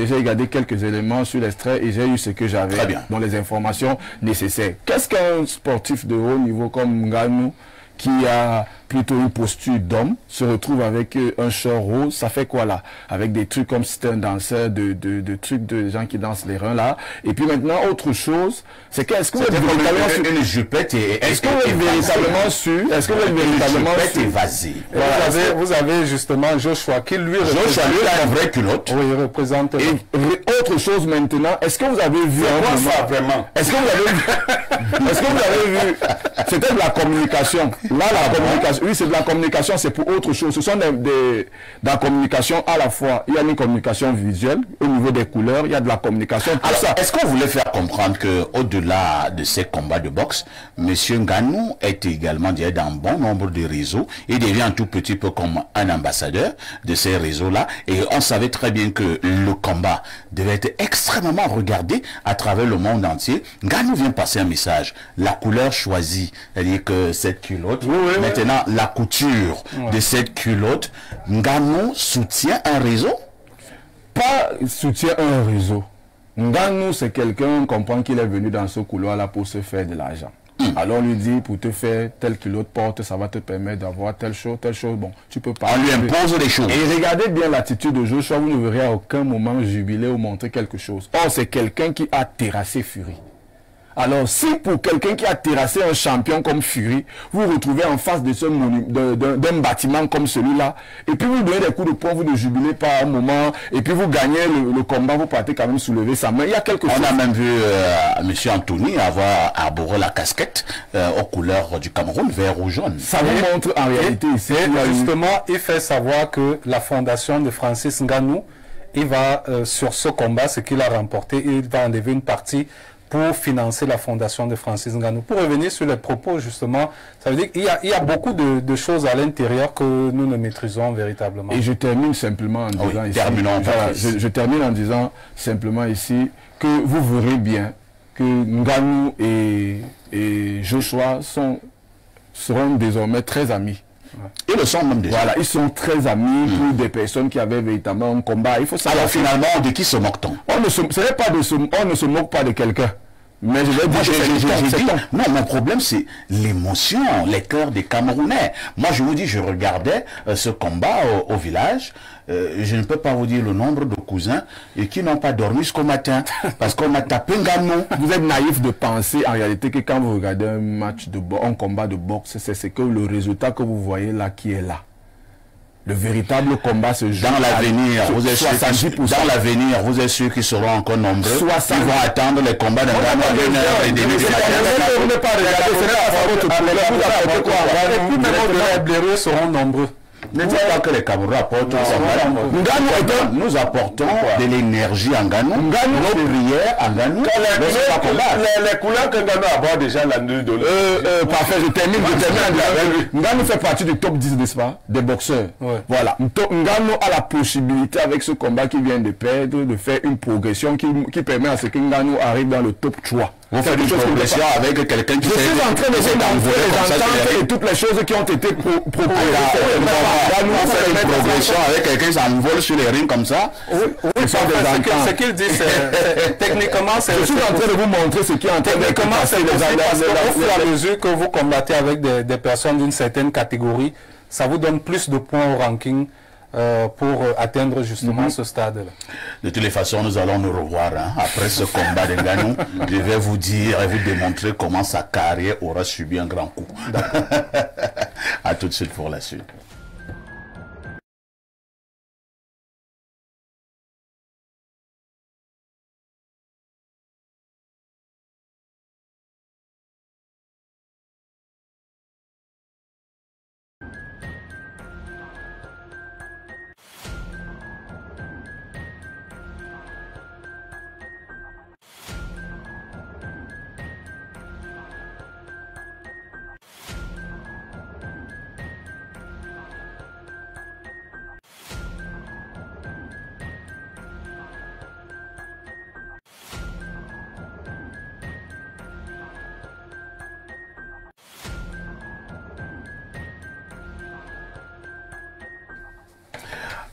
j'ai regardé quelques éléments sur l'extrait et j'ai eu ce que j'avais dans les informations nécessaires. Qu'est-ce qu'un sportif de haut niveau comme Ngannou, qui a plutôt une posture d'homme, se retrouve avec un short rose, ça fait quoi là? Avec des trucs comme si c'était un danseur, de trucs de gens qui dansent les reins là. Et puis maintenant, autre chose, c'est que est-ce que vous êtes véritablement sûr? Une jupette et est-ce que vous êtes véritablement sûr? Est-ce que vous êtes véritablement sûr? Évasée. Voilà, vous avez justement Joshua qui lui Joshua, lui, a une vraie culotte. Oui, il représente. Et autre chose maintenant, est-ce que vous avez vu quoi ça vraiment? Est-ce que vous avez vu? Est-ce que vous avez vu? C'était de la communication. Là, la communication. Oui, c'est de la communication, c'est pour autre chose. Ce sont de la communication à la fois. Il y a une communication visuelle au niveau des couleurs, il y a de la communication. Est-ce qu'on voulait faire comprendre que au-delà de ces combats de boxe, M. Ngannou est également dans bon nombre de réseaux et devient un tout petit peu comme un ambassadeur de ces réseaux-là. Et on savait très bien que le combat devait être extrêmement regardé à travers le monde entier. Ngannou vient passer un message. La couleur choisie, c'est-à-dire que cette culotte, maintenant la couture de cette culotte, Ngannou soutient un réseau? Pas soutient un réseau. Ngannou, c'est quelqu'un, on comprend qu'il est venu dans ce couloir-là pour se faire de l'argent. Alors on lui dit, pour te faire telle culotte porte, ça va te permettre d'avoir telle chose, bon, tu peux pas. On lui impose des choses. Et regardez bien l'attitude de Joshua, vous ne verrez à aucun moment jubiler ou montrer quelque chose. Or, c'est quelqu'un qui a terrassé Fury. Alors, si pour quelqu'un qui a terrassé un champion comme Fury, vous vous retrouvez en face de d'un bâtiment comme celui-là, et puis vous donnez des coups de poing, vous ne jubilez pas un moment, et puis vous gagnez le combat, vous partez quand même soulever sa main. Il y a quelque chose. On a même vu M. Anthony avoir arboré la casquette aux couleurs du Cameroun, vert ou jaune. Ça vous montre en réalité ici. Justement, il fait savoir que la fondation de Francis Ngannou, il va, sur ce combat, ce qu'il a remporté, il va enlever une partie pour financer la fondation de Francis Ngannou. Pour revenir sur les propos, justement, ça veut dire qu'il y a beaucoup de choses à l'intérieur que nous ne maîtrisons véritablement. Et je termine simplement en disant ici, je termine en disant simplement ici que vous verrez bien que Ngannou et Joshua seront désormais très amis. Ils le sont même déjà. Voilà, ils sont très amis pour des personnes qui avaient véritablement un combat. Il faut savoir. Alors finalement, de qui se moque-t-on? On ne se moque pas de quelqu'un. Mais je vais dire non, mon problème c'est l'émotion, les cœurs des Camerounais. Moi je vous dis, je regardais ce combat au village, je ne peux pas vous dire le nombre de cousins et qui n'ont pas dormi jusqu'au matin parce qu'on a tapé Ngannou. Vous êtes naïf de penser en réalité que quand vous regardez un combat de boxe, c'est que le résultat que vous voyez là qui est là. Le véritable combat se joue dans l'avenir. Vous êtes sûr dans l'avenir, vous êtes sûr qu'ils seront encore nombreux. Ils vont attendre les combats de Ngannou. Et puis même au-delà, les blaireaux seront nombreux. Ne dites pas que les Camerounais apportent. Nous apportons de l'énergie en Nganou, nos prières en Nganou. Les couleurs que Nganou aborde déjà la nuit de parfait, je termine. Nganou fait partie du top 10, n'est-ce pas, des boxeurs. Ouais. Voilà. Nganou a la possibilité, avec ce combat qu'il vient de perdre, de faire une progression qui permet à ce que Nganou arrive dans le top 3. Vous faites une progression avec quelqu'un qui... Je suis en train de vous montrer les ententes et toutes les choses qui ont été proposées. Vous faites une progression avec quelqu'un qui s'envole sur les rings comme ça. Ce qu'il dit, techniquement, c'est... Je suis en train de vous montrer ce qui est en train de se passer. Au fur et à mesure que vous combattez avec des personnes d'une certaine catégorie, ça vous donne plus de points au ranking pour atteindre justement ce stade-là. De toutes les façons, nous allons nous revoir. Hein. Après ce combat de Nganou, je vais vous dire et vous démontrer comment sa carrière aura subi un grand coup. À tout de suite pour la suite.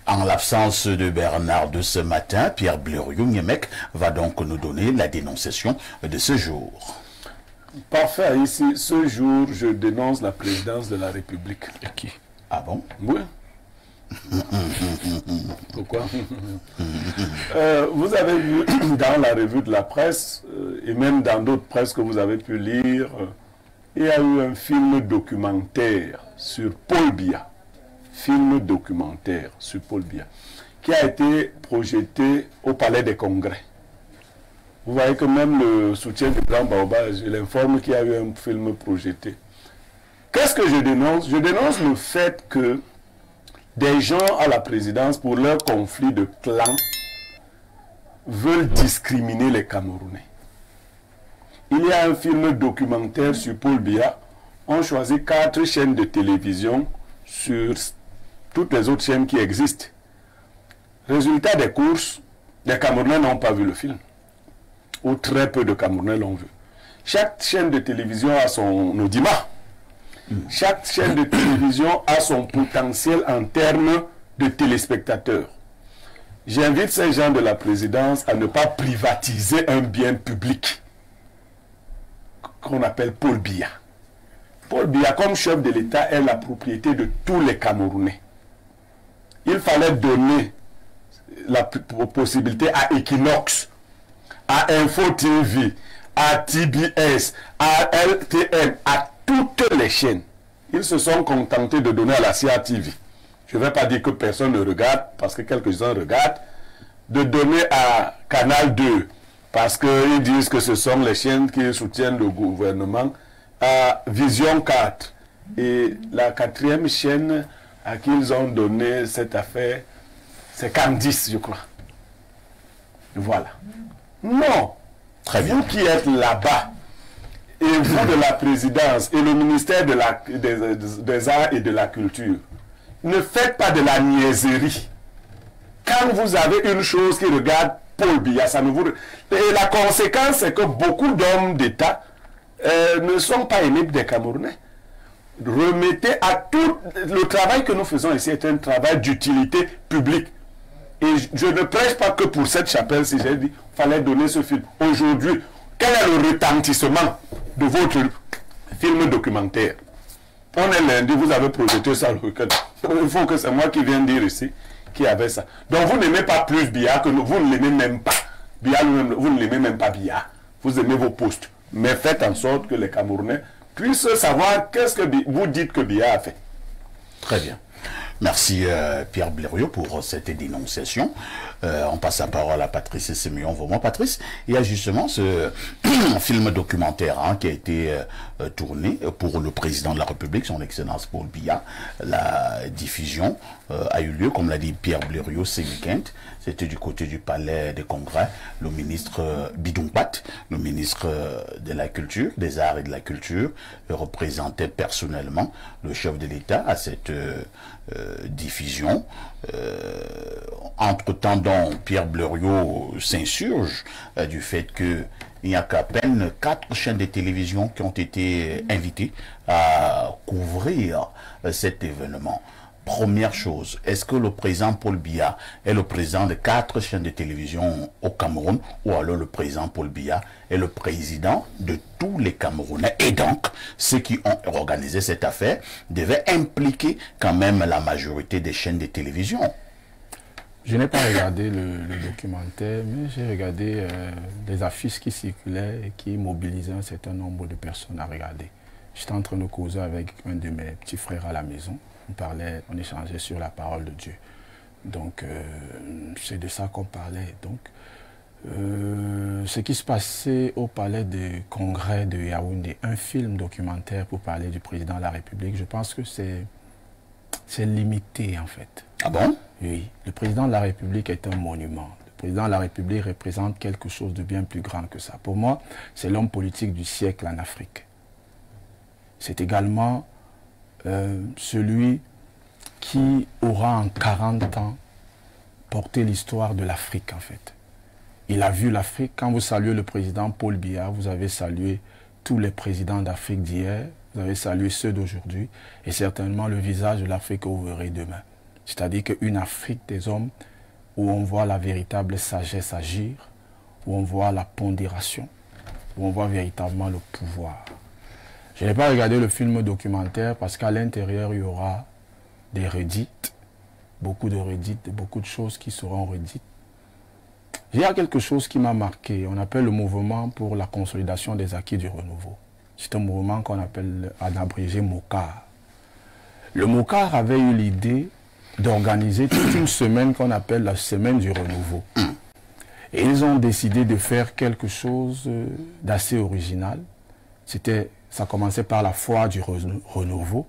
En l'absence de Bernard de ce matin, Pierre Blériot-Niemek va donc nous donner la dénonciation de ce jour. Parfait, ici, ce jour, je dénonce la présidence de la République. Qui? Ah bon? Oui. Pourquoi? Vous avez vu dans la revue de la presse, et même dans d'autres presses que vous avez pu lire, il y a eu un film documentaire sur Paul Biya. Film documentaire sur Paul Biya, qui a été projeté au Palais des Congrès. Vous voyez que même le soutien du Grand Baobab, je l'informe qu'il y a eu un film projeté. Qu'est-ce que je dénonce? Je dénonce le fait que des gens à la présidence, pour leur conflit de clans, veulent discriminer les Camerounais. Il y a un film documentaire sur Paul Biya. On choisit 4 chaînes de télévision sur toutes les autres chaînes qui existent. Résultat des courses, les Camerounais n'ont pas vu le film. Ou très peu de Camerounais l'ont vu. Chaque chaîne de télévision a son audimat. Chaque chaîne de télévision a son potentiel en termes de téléspectateurs. J'invite ces gens de la présidence à ne pas privatiser un bien public qu'on appelle Paul Biya. Paul Biya, comme chef de l'État, est la propriété de tous les Camerounais. Il fallait donner la possibilité à Equinox, à Info TV, à TBS, à LTN, à toutes les chaînes. Ils se sont contentés de donner à la CATV. Je ne vais pas dire que personne ne regarde, parce que quelques-uns regardent. De donner à Canal 2, parce qu'ils disent que ce sont les chaînes qui soutiennent le gouvernement, à Vision 4. Et la 4e chaîne à qui ils ont donné cette affaire, c'est Candice, je crois. Voilà. Non. Très bien. Vous qui êtes là-bas, et vous de la présidence, et le ministère des Arts et de la Culture, ne faites pas de la niaiserie. Quand vous avez une chose qui regarde Paul Biya, ça ne vous... Et la conséquence, c'est que beaucoup d'hommes d'État ne sont pas aimés des Camerounais. Remettez à tout... Le travail que nous faisons ici est un travail d'utilité publique. Et je ne prêche pas que pour cette chapelle, si j'ai dit, il fallait donner ce film. Aujourd'hui, quel est le retentissement de votre film documentaire? On est lundi, vous avez projeté ça le week-end. Il faut que c'est moi qui viens dire ici qui avait ça. Donc vous n'aimez pas plus Biya que nous, vous ne l'aimez même pas. Biya, vous ne l'aimez même pas Biya. Vous aimez vos postes. Mais faites en sorte que les Camerounais puissent savoir qu'est-ce que vous dites que Biya a fait. Très bien. Merci Pierre Blériot pour cette dénonciation. On passe la parole à Patrice Séméon. Vraiment, Patrice, il y a justement ce film documentaire hein, qui a été tourné pour le président de la République, son Excellence Paul Biya. La diffusion a eu lieu, comme l'a dit Pierre Blériot, ce week-end. C'était du côté du Palais des Congrès. Le ministre Bidumpat, le ministre de la Culture, des Arts et de la Culture, représentait personnellement le chef de l'État à cette diffusion. Entre-temps, donc, Pierre Blériot s'insurge du fait qu'il n'y a qu'à peine 4 chaînes de télévision qui ont été invitées à couvrir cet événement. Première chose, est-ce que le président Paul Biya est le président de 4 chaînes de télévision au Cameroun, ou alors le président Paul Biya est le président de tous les Camerounais? Et donc, ceux qui ont organisé cette affaire devaient impliquer quand même la majorité des chaînes de télévision. Je n'ai pas regardé le documentaire, mais j'ai regardé des affiches qui circulaient et qui mobilisaient un certain nombre de personnes à regarder. J'étais en train de causer avec un de mes petits frères à la maison. On échangeait sur la parole de Dieu. Donc, c'est de ça qu'on parlait. Donc, ce qui se passait au palais de congrès de Yaoundé, un film documentaire pour parler du président de la République, je pense que c'est limité en fait. Ah bon? Oui. Le président de la République est un monument. Le président de la République représente quelque chose de bien plus grand que ça. Pour moi, c'est l'homme politique du siècle en Afrique. C'est également celui qui aura en 40 ans porté l'histoire de l'Afrique en fait. Il a vu l'Afrique. Quand vous saluez le président Paul Biya, vous avez salué tous les présidents d'Afrique d'hier, vous avez salué ceux d'aujourd'hui, et certainement le visage de l'Afrique que vous verrez demain. C'est-à-dire qu'une Afrique des hommes où on voit la véritable sagesse agir, où on voit la pondération, où on voit véritablement le pouvoir. Je n'ai pas regardé le film documentaire parce qu'à l'intérieur, il y aura des redites, beaucoup de redites, beaucoup de choses qui seront redites. Il y a quelque chose qui m'a marqué, on appelle le mouvement pour la consolidation des acquis du renouveau. C'est un mouvement qu'on appelle en abrégé MOCAR. Le MOCAR avait eu l'idée d'organiser toute une semaine qu'on appelle la semaine du renouveau. Et ils ont décidé de faire quelque chose d'assez original. Ça commençait par la foire du renouveau.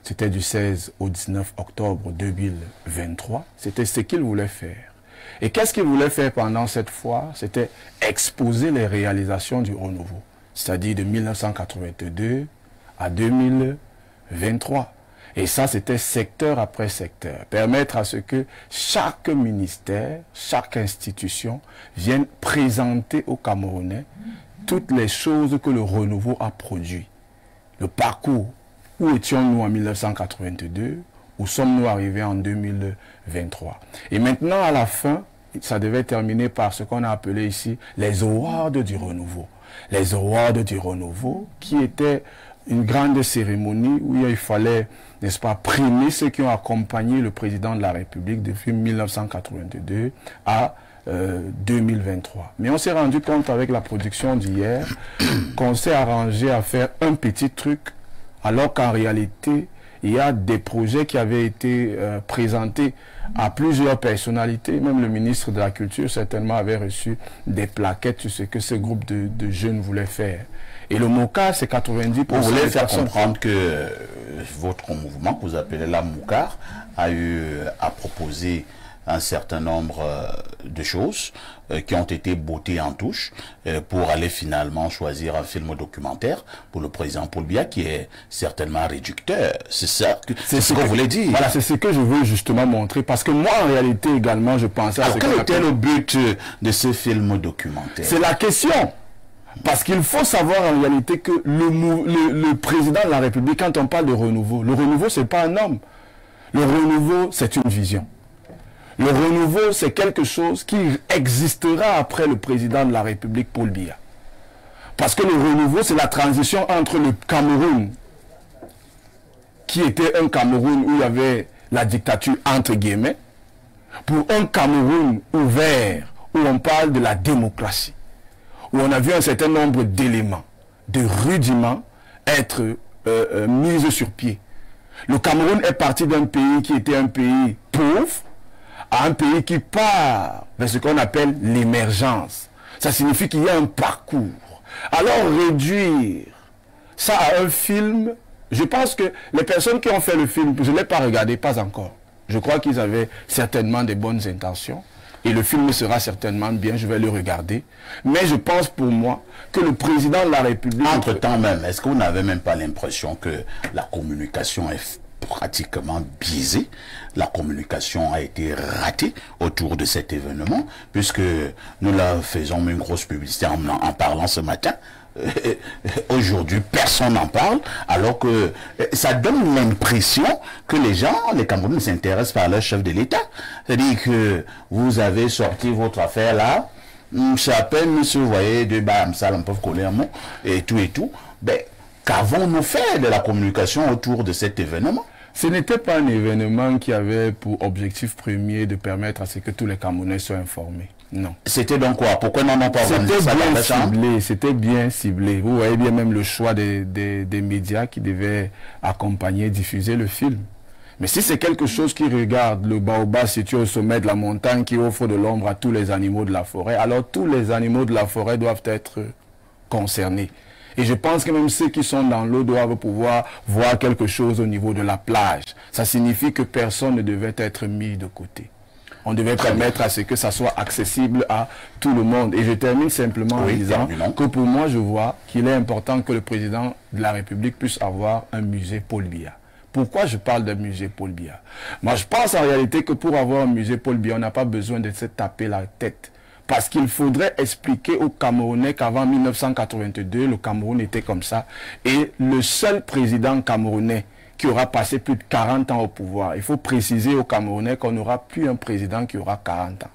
C'était du 16 au 19 octobre 2023. C'était ce qu'ils voulaient faire. Et qu'est-ce qu'ils voulaient faire pendant cette foire? C'était exposer les réalisations du renouveau. C'est-à-dire de 1982 à 2023. Et ça, c'était secteur après secteur. Permettre à ce que chaque ministère, chaque institution vienne présenter aux Camerounais toutes les choses que le renouveau a produit. Le parcours, où étions-nous en 1982, où sommes-nous arrivés en 2023. Et maintenant, à la fin, ça devait terminer par ce qu'on a appelé ici les awards du renouveau. Les awards du renouveau, qui étaient une grande cérémonie où il fallait, n'est-ce pas, primer ceux qui ont accompagné le président de la République depuis 1982 à 2023. Mais on s'est rendu compte avec la production d'hier qu'on s'est arrangé à faire un petit truc, alors qu'en réalité, il y a des projets qui avaient été présentés à plusieurs personnalités. Même le ministre de la Culture certainement avait reçu des plaquettes sur ce que ce groupe de jeunes voulait faire. Et le MOCAR, c'est 90%. Vous voulez faire comprendre que votre mouvement, que vous appelez la MOCAR, a eu à proposer un certain nombre de choses qui ont été bottées en touche pour aller finalement choisir un film documentaire pour le président Paul Biya qui est certainement réducteur. C'est ça, c'est ce que vous voulez dire. Voilà, c'est ce que je veux justement montrer parce que moi en réalité également je pensais à ce quel était le but de ce film documentaire? C'est la question. Parce qu'il faut savoir en réalité que le président de la République, quand on parle de renouveau, le renouveau c'est pas un homme. Le renouveau c'est une vision. Le renouveau, c'est quelque chose qui existera après le président de la République, Paul Biya. Parce que le renouveau, c'est la transition entre le Cameroun, qui était un Cameroun où il y avait la dictature entre guillemets, pour un Cameroun ouvert, où on parle de la démocratie, où on a vu un certain nombre d'éléments, de rudiments être mis sur pied. Le Cameroun est parti d'un pays qui était un pays pauvre, à un pays qui part vers ce qu'on appelle l'émergence. Ça signifie qu'il y a un parcours. Alors réduire ça à un film, je pense que les personnes qui ont fait le film, je ne l'ai pas regardé, pas encore. Je crois qu'ils avaient certainement des bonnes intentions. Et le film sera certainement bien, je vais le regarder. Mais je pense pour moi que le président de la République... Entre-temps même, est-ce qu'on n'avait même pas l'impression que la communication est pratiquement biaisée? La communication a été ratée autour de cet événement, puisque nous la faisons une grosse publicité en parlant ce matin. Aujourd'hui, personne n'en parle, alors que ça donne l'impression que les gens, les Camerounais, s'intéressent par leur chef de l'État. C'est-à-dire que vous avez sorti votre affaire là, c'est à peine, monsieur, vous voyez, de ça, on peut coller un mot, et tout. Ben, qu'avons-nous fait de la communication autour de cet événement? Ce n'était pas un événement qui avait pour objectif premier de permettre à ce que tous les Camerounais soient informés. Non. C'était donc quoi? Pourquoi n'en ont pas organisé ça? C'était bien ciblé. Vous voyez bien même le choix des médias qui devaient accompagner, diffuser le film. Mais si c'est quelque chose qui regarde le baobab situé au sommet de la montagne qui offre de l'ombre à tous les animaux de la forêt, alors tous les animaux de la forêt doivent être concernés. Et je pense que même ceux qui sont dans l'eau doivent pouvoir voir quelque chose au niveau de la plage. Ça signifie que personne ne devait être mis de côté. On devait permettre à ce que ça soit accessible à tout le monde. Et je termine simplement en disant que pour moi, je vois qu'il est important que le président de la République puisse avoir un musée Paul Biya. Pourquoi je parle d'un musée Paul Biya? Moi, je pense en réalité que pour avoir un musée Paul Biya, on n'a pas besoin de se taper la tête. Parce qu'il faudrait expliquer aux Camerounais qu'avant 1982, le Cameroun était comme ça. Et le seul président camerounais qui aura passé plus de 40 ans au pouvoir, il faut préciser aux Camerounais qu'on n'aura plus un président qui aura 40 ans,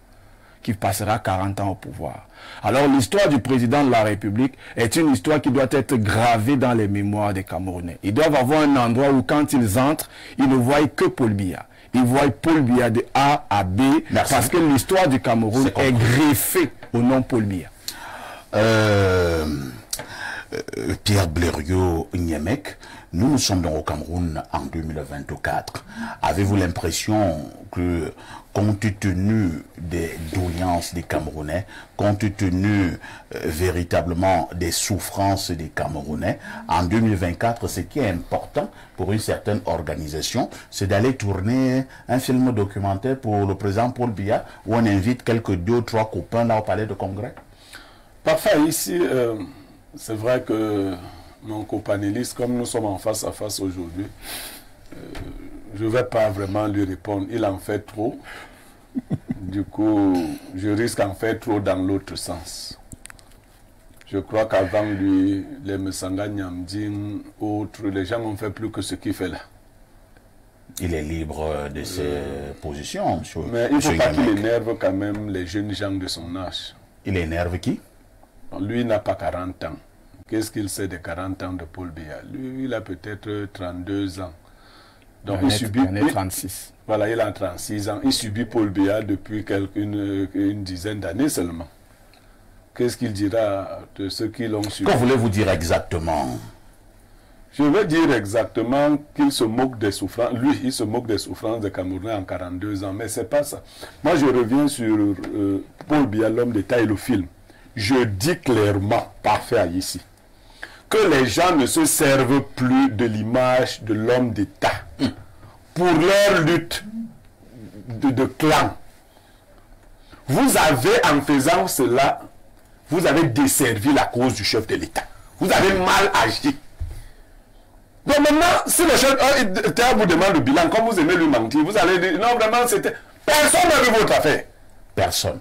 qui passera 40 ans au pouvoir. Alors l'histoire du président de la République est une histoire qui doit être gravée dans les mémoires des Camerounais. Ils doivent avoir un endroit où quand ils entrent, ils ne voient que Paul Biya. Ils voient Paul Biya de A à B. Merci. Parce que l'histoire du Cameroun est greffée au nom Paul Biya. Pierre Blériot-Niémec, nous sommes donc au Cameroun en 2024. Avez-vous l'impression que, compte tenu des doléances des Camerounais, compte tenu véritablement des souffrances des Camerounais, en 2024, ce qui est important pour une certaine organisation, c'est d'aller tourner un film documentaire pour le président Paul Biya, où on invite quelques 2 ou 3 copains là au palais de congrès? Parfait, ici, c'est vrai que mon copanéliste, comme nous sommes en face à face aujourd'hui, je ne vais pas vraiment lui répondre. Il en fait trop. Du coup, je risque d'en faire trop dans l'autre sens. Je crois qu'avant lui, les Messanga Nyamdin, autres, les gens n'ont fait plus que ce qu'il fait là. Il est libre de ses positions, monsieur. Mais il ne faut pas qu'il énerve quand même les jeunes gens de son âge. Il énerve qui? Lui n'a pas 40 ans. Qu'est-ce qu'il sait des 40 ans de Paul Biya? Lui, il a peut-être 32 ans. Donc il subit... Il est 36. Voilà, il a 36 ans. Il subit Paul Biya depuis une dizaine d'années seulement. Qu'est-ce qu'il dira de ceux qui l'ont subi? Que voulez-vous dire exactement? Je veux dire exactement qu'il se moque des souffrances. Lui, il se moque des souffrances des Camerounais en 42 ans. Mais c'est pas ça. Moi, je reviens sur Paul Biya, l'homme d'État et le film. Je dis clairement, parfait ici, que les gens ne se servent plus de l'image de l'homme d'État pour leur lutte de clan. Vous avez, en faisant cela, vous avez desservi la cause du chef de l'État. Vous avez mal agi. Donc maintenant, si le chef d'État vous demande le bilan, comme vous aimez lui mentir, vous allez dire, non, vraiment, c'était... Personne n'a vu votre affaire. Personne.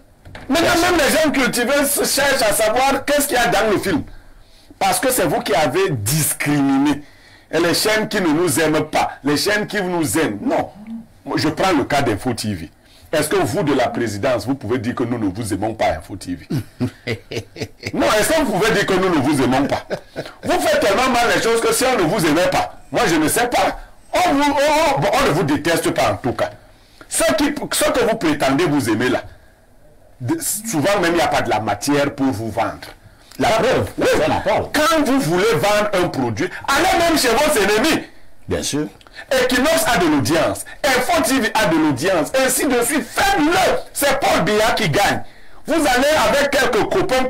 Maintenant, même les gens cultivés cherchent à savoir qu'est-ce qu'il y a dans le film. Parce que c'est vous qui avez discriminé. Et les chaînes qui ne nous aiment pas, les chaînes qui nous aiment. Non. Je prends le cas d'Info TV. Est-ce que vous, de la présidence, vous pouvez dire que nous ne vous aimons pas, Info TV? Non, est-ce que vous pouvez dire que nous ne vous aimons pas? Vous faites tellement mal les choses que si on ne vous aimait pas, moi je ne sais pas. On ne vous déteste pas en tout cas. Ce que vous prétendez vous aimer là, souvent même il n'y a pas de la matière pour vous vendre. La preuve, oui, quand vous voulez vendre un produit, allez même chez vos ennemis. Bien sûr. Equinox a de l'audience, Info TV a de l'audience, ainsi de suite. Faites-le. C'est Paul Biya qui gagne. Vous allez avec quelques copains,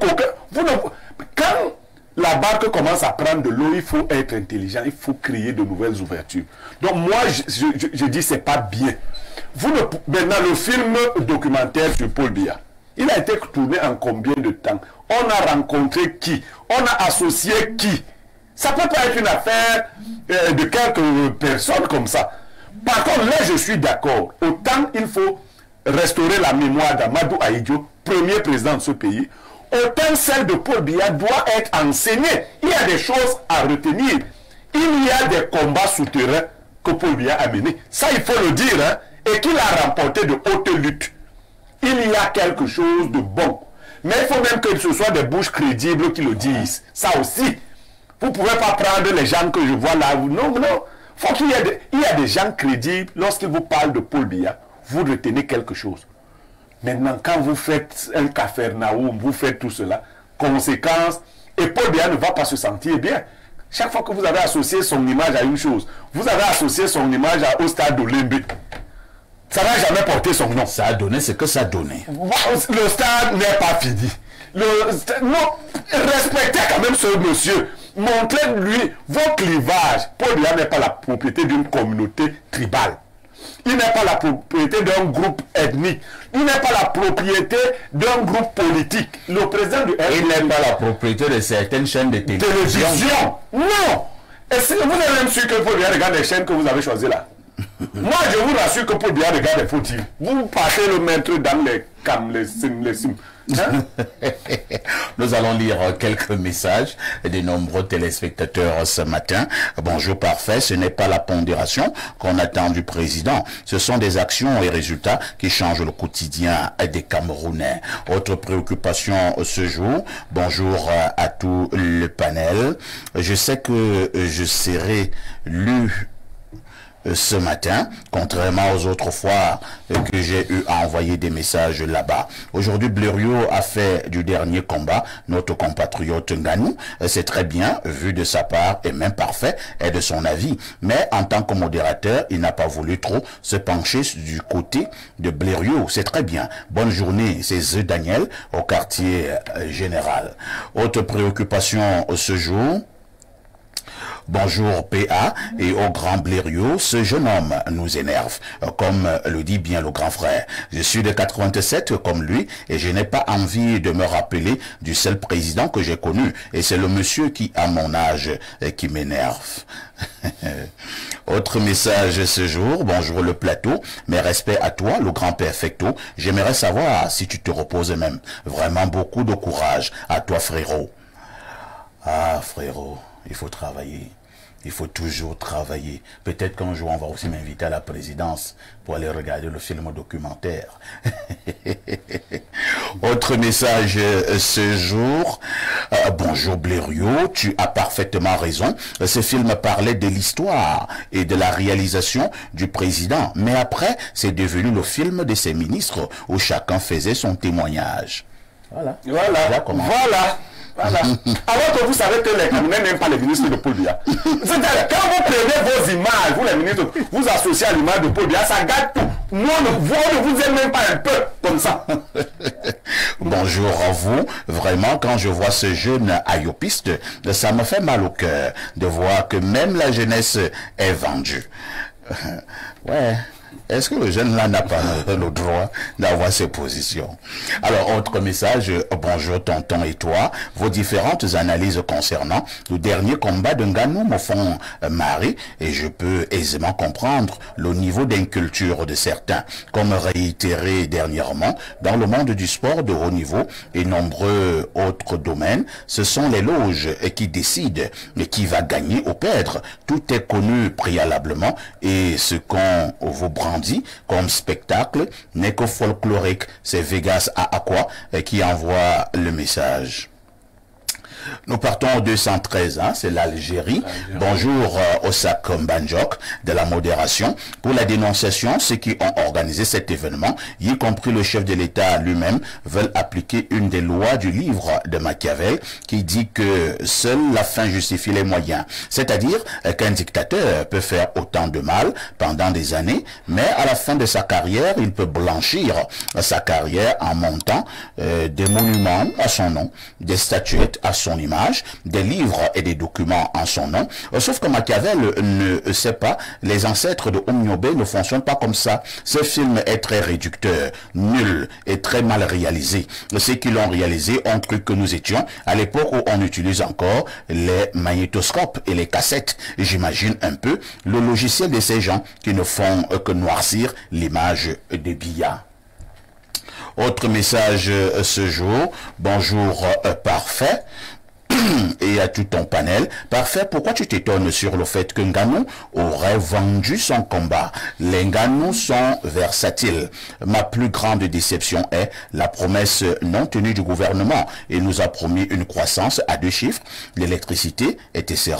quand la barque commence à prendre de l'eau, il faut être intelligent, il faut créer de nouvelles ouvertures. Donc moi, je dis c'est pas bien. Maintenant, le film documentaire sur Paul Biya, il a été tourné en combien de temps? On a rencontré qui? On a associé qui? Ça peut pas être une affaire de quelques personnes comme ça. Par contre, là, je suis d'accord. Autant il faut restaurer la mémoire d'Amadou Ahidjo, premier président de ce pays, autant celle de Paul Biya doit être enseignée. Il y a des choses à retenir. Il y a des combats souterrains que Paul Biya a menés. Ça, il faut le dire, hein, et qu'il a remporté de hautes luttes. Il y a quelque chose de bon. Mais il faut même que ce soit des bouches crédibles qui le disent. Ça aussi. Vous ne pouvez pas prendre les gens que je vois là. Non, non. Faut qu'il y ait des gens crédibles. Lorsqu'ils vous parlent de Paul Biya, vous retenez quelque chose. Maintenant, quand vous faites un Capharnaüm, vous faites tout cela, conséquence, et Paul Biya ne va pas se sentir bien. Chaque fois que vous avez associé son image à une chose, vous avez associé son image au stade d'Olembe. Ça n'a jamais porté son nom. Ça a donné ce que ça a donné. Le stade n'est pas fini. Non, respectez quand même ce monsieur. Montrez-lui vos clivages. Paul Biya n'est pas la propriété d'une communauté tribale. Il n'est pas la propriété d'un groupe ethnique. Il n'est pas la propriété d'un groupe politique. Le président du Il n'est pas la propriété de certaines chaînes de télévision. Non. Et si vous avez même su que Paul Biya regarde les chaînes que vous avez choisies là. Moi, je vous rassure que Paul Biya regarde les fautifs. Vous passez le maître dans les cam, les sim. Hein? Nous allons lire quelques messages de nombreux téléspectateurs ce matin. Bonjour parfait, ce n'est pas la pondération qu'on attend du président. Ce sont des actions et résultats qui changent le quotidien des Camerounais. Autre préoccupation ce jour. Bonjour à tout le panel. Je sais que je serai lu ce matin, contrairement aux autres fois que j'ai eu à envoyer des messages là-bas. Aujourd'hui, Blériot a fait du dernier combat notre compatriote Nganou. C'est très bien, vu de sa part, et même parfait, et de son avis. Mais en tant que modérateur, il n'a pas voulu trop se pencher du côté de Blériot. C'est très bien. Bonne journée, c'est The Daniel, au quartier général. Autre préoccupation ce jour. Bonjour PA et au grand Blériot, ce jeune homme nous énerve, comme le dit bien le grand frère. Je suis de 87 comme lui et je n'ai pas envie de me rappeler du seul président que j'ai connu. Et c'est le monsieur qui a mon âge qui m'énerve. Autre message ce jour, bonjour le plateau, mes respects à toi, le grand perfecto. J'aimerais savoir si tu te reposes même. Vraiment beaucoup de courage à toi frérot. Ah frérot, il faut travailler. Il faut toujours travailler. Peut-être qu'un jour, on va aussi m'inviter à la présidence pour aller regarder le film documentaire. Autre message ce jour. Bonjour Blériot, tu as parfaitement raison. Ce film parlait de l'histoire et de la réalisation du président. Mais après, c'est devenu le film de ses ministres où chacun faisait son témoignage. Voilà. Voilà. Alors que vous savez que les Camerounais n'aiment pas les ministres de Paul Biya. C'est-à-dire, quand vous prenez vos images, vous les ministres, vous associez à l'image de Paul Biya, ça gâte tout. Moi, ne vous aime même pas un peu comme ça. Bonjour à vous. Vraiment, quand je vois ce jeune ayopiste, ça me fait mal au cœur de voir que même la jeunesse est vendue. Ouais. Est-ce que le jeune là n'a pas le droit d'avoir ses positions? Alors, autre message, bonjour tonton et toi, vos différentes analyses concernant le dernier combat de Nganou me font marrer et je peux aisément comprendre le niveau d'inculture de certains. Comme réitéré dernièrement, dans le monde du sport de haut niveau et nombreux autres domaines, ce sont les loges qui décident qui va gagner ou perdre. Tout est connu préalablement et ce qu'on vous brandit comme spectacle n'est que folklorique. C'est Vegas à Aqua qui envoie le message. Nous partons au 213, hein, c'est l'Algérie. Bonjour Osak Mbanjok de la modération. Pour la dénonciation, ceux qui ont organisé cet événement, y compris le chef de l'État lui-même, veulent appliquer une des lois du livre de Machiavel qui dit que seule la fin justifie les moyens. C'est-à-dire qu'un dictateur peut faire autant de mal pendant des années, mais à la fin de sa carrière, il peut blanchir sa carrière en montant des monuments à son nom, des statuettes à son image, des livres et des documents en son nom. Sauf que Machiavel ne sait pas, les ancêtres de Omniobé ne fonctionnent pas comme ça. Ce film est très réducteur, nul et très mal réalisé. Ceux qui l'ont réalisé ont cru que nous étions à l'époque où on utilise encore les magnétoscopes et les cassettes. J'imagine un peu le logiciel de ces gens qui ne font que noircir l'image des billards. Autre message ce jour, bonjour parfait. Et à tout ton panel. Parfait, pourquoi tu t'étonnes sur le fait que Ngannou aurait vendu son combat? Les Ngannou sont versatiles. Ma plus grande déception est la promesse non tenue du gouvernement. Il nous a promis une croissance à 2 chiffres, l'électricité, etc.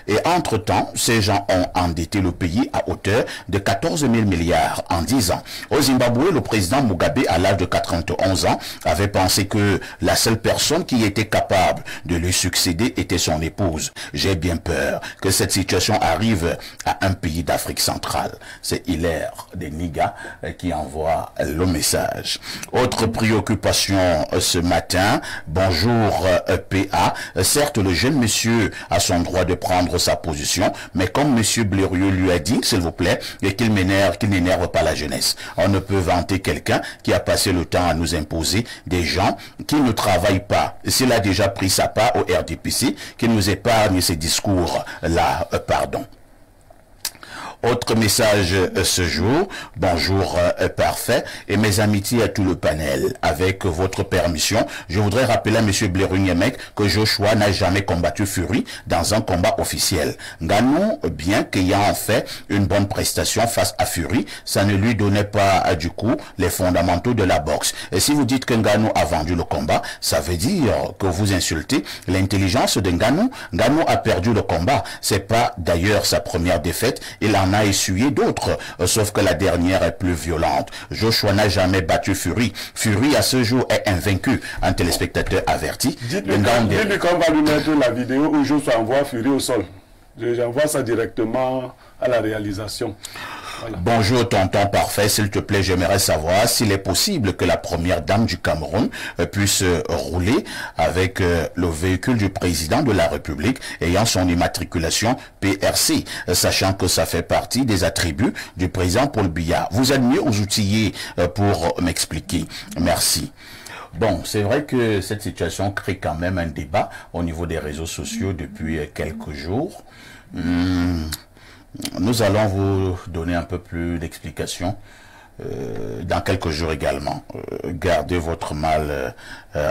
Et entre-temps, ces gens ont endetté le pays à hauteur de 14 000 milliards en 10 ans. Au Zimbabwe, le président Mugabe, à l'âge de 91 ans, avait pensé que la seule personne qui était capable de lui succéder était son épouse. J'ai bien peur que cette situation arrive à un pays d'Afrique centrale. C'est Hilaire des Niga qui envoie le message. Autre préoccupation ce matin. Bonjour PA. Certes, le jeune monsieur a son droit de prendre sa position, mais comme monsieur Blérieux lui a dit, s'il vous plaît, et qu'il n'énerve pas la jeunesse. On ne peut vanter quelqu'un qui a passé le temps à nous imposer des gens qui ne travaillent pas. S'il a déjà pris sa part au RDPC, qui nous épargne ces discours-là, pardon. Autre message ce jour, bonjour parfait, et mes amitiés à tout le panel. Avec votre permission, je voudrais rappeler à M. Blérieux-Niemek que Joshua n'a jamais combattu Fury dans un combat officiel. Ngannou, bien qu'ayant fait une bonne prestation face à Fury, ça ne lui donnait pas du coup les fondamentaux de la boxe. Et si vous dites que Ngannou a vendu le combat, ça veut dire que vous insultez l'intelligence de Ngannou. Ngannou a perdu le combat. C'est pas d'ailleurs sa première défaite. Il en a essuyé d'autres, sauf que la dernière est plus violente. Joshua n'a jamais battu Fury. Fury à ce jour est invaincu. Un téléspectateur averti. Dites-lui qu'on va lui mettre la vidéo où Joshua envoie Fury au sol. J'envoie ça directement à la réalisation. Voilà. Bonjour tonton parfait, s'il te plaît, j'aimerais savoir s'il est possible que la première dame du Cameroun puisse rouler avec le véhicule du président de la République ayant son immatriculation PRC, sachant que ça fait partie des attributs du président Paul Biya. Vous êtes mieux outillés pour m'expliquer. Merci. Bon, c'est vrai que cette situation crée quand même un débat au niveau des réseaux sociaux depuis quelques jours. Nous allons vous donner un peu plus d'explications dans quelques jours également. Gardez votre mal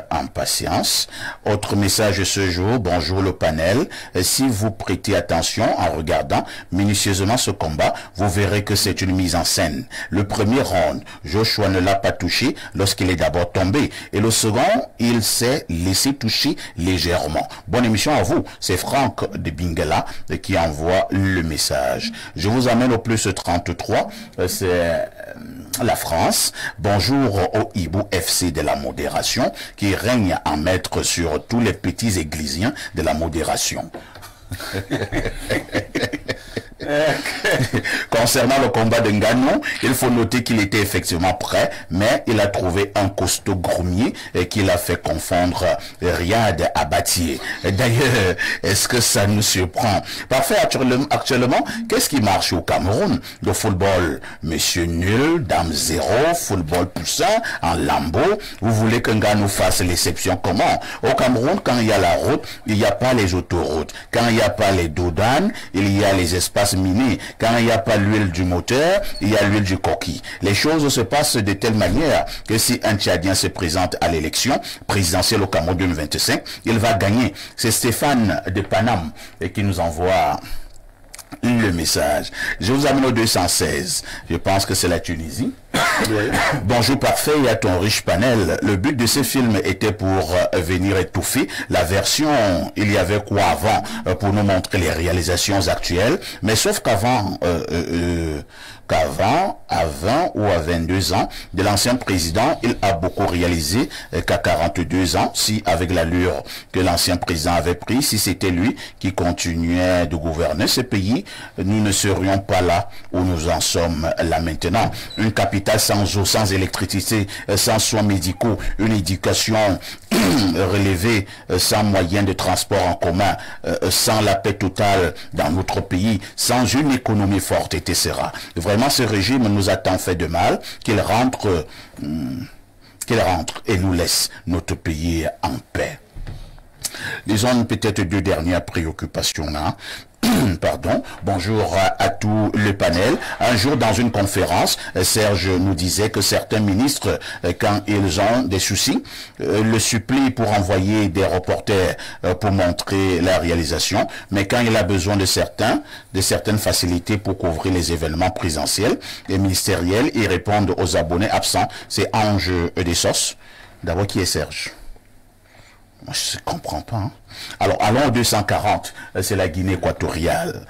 en patience. Autre message ce jour, bonjour le panel. Si vous prêtez attention en regardant minutieusement ce combat, vous verrez que c'est une mise en scène. Le premier round, Joshua ne l'a pas touché lorsqu'il est d'abord tombé. Et le second, il s'est laissé toucher légèrement. Bonne émission à vous. C'est Franck de Bingala qui envoie le message. Je vous amène au plus 33. C'est la France. Bonjour au Hibou FC de la modération qui règne en maître sur tous les petits églisiens de la modération. Concernant le combat de Ngannou, il faut noter qu'il était effectivement prêt, mais il a trouvé un costaud groumier qui l'a fait confondre Riyad à Batier. D'ailleurs, est-ce que ça nous surprend? Parfait, actuellement, qu'est-ce qui marche au Cameroun? Le football, monsieur nul, dame zéro, football poussin, en lambeau. Vous voulez que Ngannou fasse l'exception comment? Au Cameroun, quand il y a la route, il n'y a pas les autoroutes. Quand il n'y a pas les douanes, il y a les espaces minés. Quand il n'y a pas l'huile du moteur, il y a l'huile du coquille. Les choses se passent de telle manière que si un Tchadien se présente à l'élection présidentielle au Cameroun 2025, il va gagner. C'est Stéphane de Paname qui nous envoie le message. Je vous amène au 216. Je pense que c'est la Tunisie. Bonjour parfait et à ton riche panel. Le but de ce film était pour venir étouffer la version il y avait quoi avant pour nous montrer les réalisations actuelles. Mais sauf qu'avant à 20 ou à 22 ans de l'ancien président, il a beaucoup réalisé qu'à 42 ans, si avec l'allure que l'ancien président avait pris, si c'était lui qui continuait de gouverner ce pays, nous ne serions pas là où nous en sommes là maintenant. Une capitale sans eau, sans électricité, sans soins médicaux, une éducation relevée, sans moyens de transport en commun, sans la paix totale dans notre pays, sans une économie forte, etc. Vraiment, ce régime nous a tant fait de mal qu'il rentre et nous laisse notre pays en paix. Disons peut-être deux dernières préoccupations là. Pardon. Bonjour à tout le panel. Un jour dans une conférence, Serge nous disait que certains ministres, quand ils ont des soucis, le supplient pour envoyer des reporters pour montrer la réalisation. Mais quand il a besoin de certaines facilités pour couvrir les événements présentiels et ministériels, ils répondent aux abonnés absents. C'est Ange Dessos. D'abord, qui est Serge? Moi, je ne comprends pas. Hein. Alors, allons au 240, c'est la Guinée équatoriale.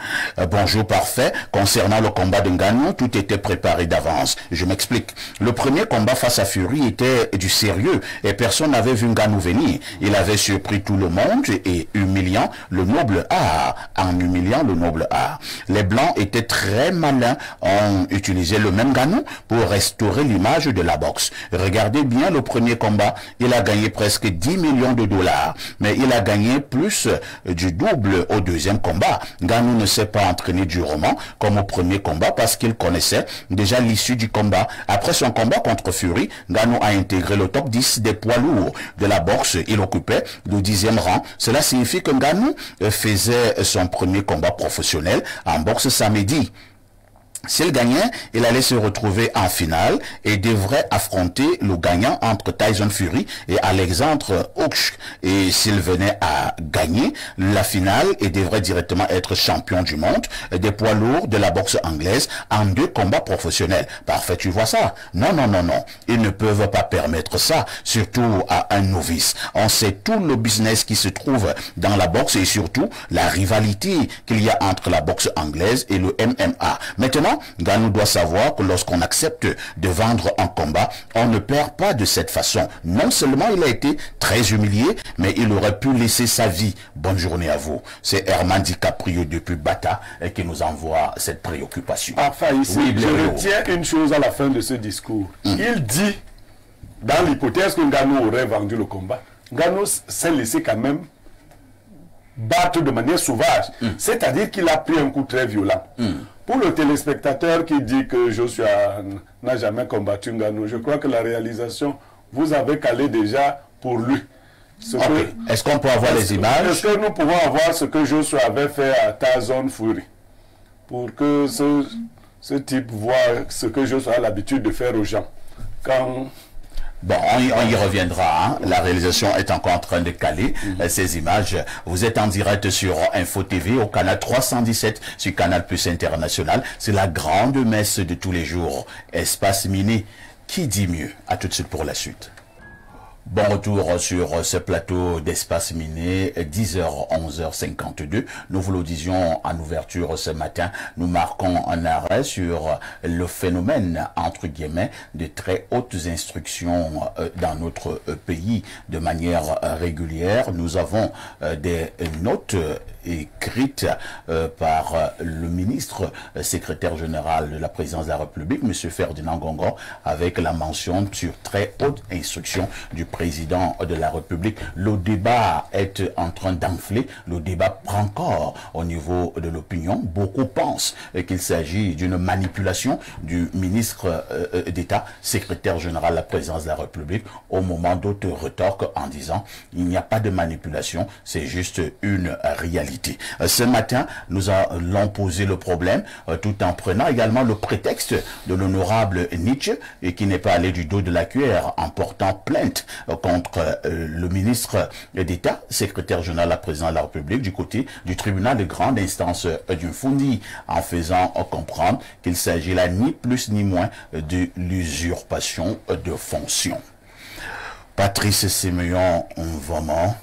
Bonjour, parfait. Concernant le combat de Ngannou, tout était préparé d'avance. Je m'explique. Le premier combat face à Fury était du sérieux et personne n'avait vu Ngannou venir. Il avait surpris tout le monde et humiliant le noble art. En humiliant le noble art. Les Blancs étaient très malins, ont utilisé le même Ngannou pour restaurer l'image de la boxe. Regardez bien le premier combat, il a gagné presque 10 millions de dollars, mais il a gagné plus du double au deuxième combat. Ngannou ne s'est pas entraîné durement comme au premier combat parce qu'il connaissait déjà l'issue du combat. Après son combat contre Fury, Ngannou a intégré le top 10 des poids lourds de la boxe. Il occupait le 10e rang. Cela signifie que Ngannou faisait son premier combat professionnel en boxe samedi. S'il gagnait, il allait se retrouver en finale et devrait affronter le gagnant entre Tyson Fury et Alexandre Usyk. Et s'il venait à gagner la finale, il devrait directement être champion du monde des poids lourds de la boxe anglaise en 2 combats professionnels. Parfait, tu vois ça? Non, non, non, non. Ils ne peuvent pas permettre ça, surtout à un novice. On sait tout le business qui se trouve dans la boxe et surtout la rivalité qu'il y a entre la boxe anglaise et le MMA. Maintenant, Ngannou doit savoir que lorsqu'on accepte de vendre un combat, on ne perd pas de cette façon. Non seulement il a été très humilié, mais il aurait pu laisser sa vie. Bonne journée à vous. C'est Herman DiCaprio depuis Bata qui nous envoie cette préoccupation. Enfin, ici, oui, je retiens une chose à la fin de ce discours. Il dit, dans l'hypothèse que Ngannou aurait vendu le combat, Ngannou s'est laissé quand même battre de manière sauvage. C'est-à-dire qu'il a pris un coup très violent. Pour le téléspectateur qui dit que Joshua n'a jamais combattu Ngannou, je crois que la réalisation, vous avez calé déjà pour lui. Est-ce qu'on peut avoir les images? Est-ce que nous pouvons avoir ce que Joshua avait fait à Tyson Fury? Pour que ce type voit ce que Joshua a l'habitude de faire aux gens. Quand... Bon, on y reviendra. Hein. La réalisation est encore en train de caler ces images. Vous êtes en direct sur Info TV au canal 317 sur Canal Plus International. C'est la grande messe de tous les jours. Espace Miné, qui dit mieux? À tout de suite pour la suite. Bon retour sur ce plateau d'Espace Miné, 10h, 11h52. Nous vous le disions en ouverture ce matin, nous marquons un arrêt sur le phénomène, entre guillemets, de très hautes instructions dans notre pays de manière régulière. Nous avons des notes écrites par le ministre secrétaire général de la présidence de la République, M. Ferdinand Gongo, avec la mention sur très haute instruction du président de la République. Le débat est en train d'enfler, le débat prend corps au niveau de l'opinion. Beaucoup pensent qu'il s'agit d'une manipulation du ministre d'État, secrétaire général de la présidence de la République, au moment d'autres retorques en disant il n'y a pas de manipulation, c'est juste une réalité. invités. Ce matin, nous allons posé le problème tout en prenant également le prétexte de l'honorable Nietzsche et qui n'est pas allé du dos de la cuillère en portant plainte contre le ministre d'État, secrétaire général à la présidence de la République du côté du tribunal de grande instance du Fondi, en faisant comprendre qu'il s'agit là ni plus ni moins de l'usurpation de fonction. Patrice Séméon Mvomo,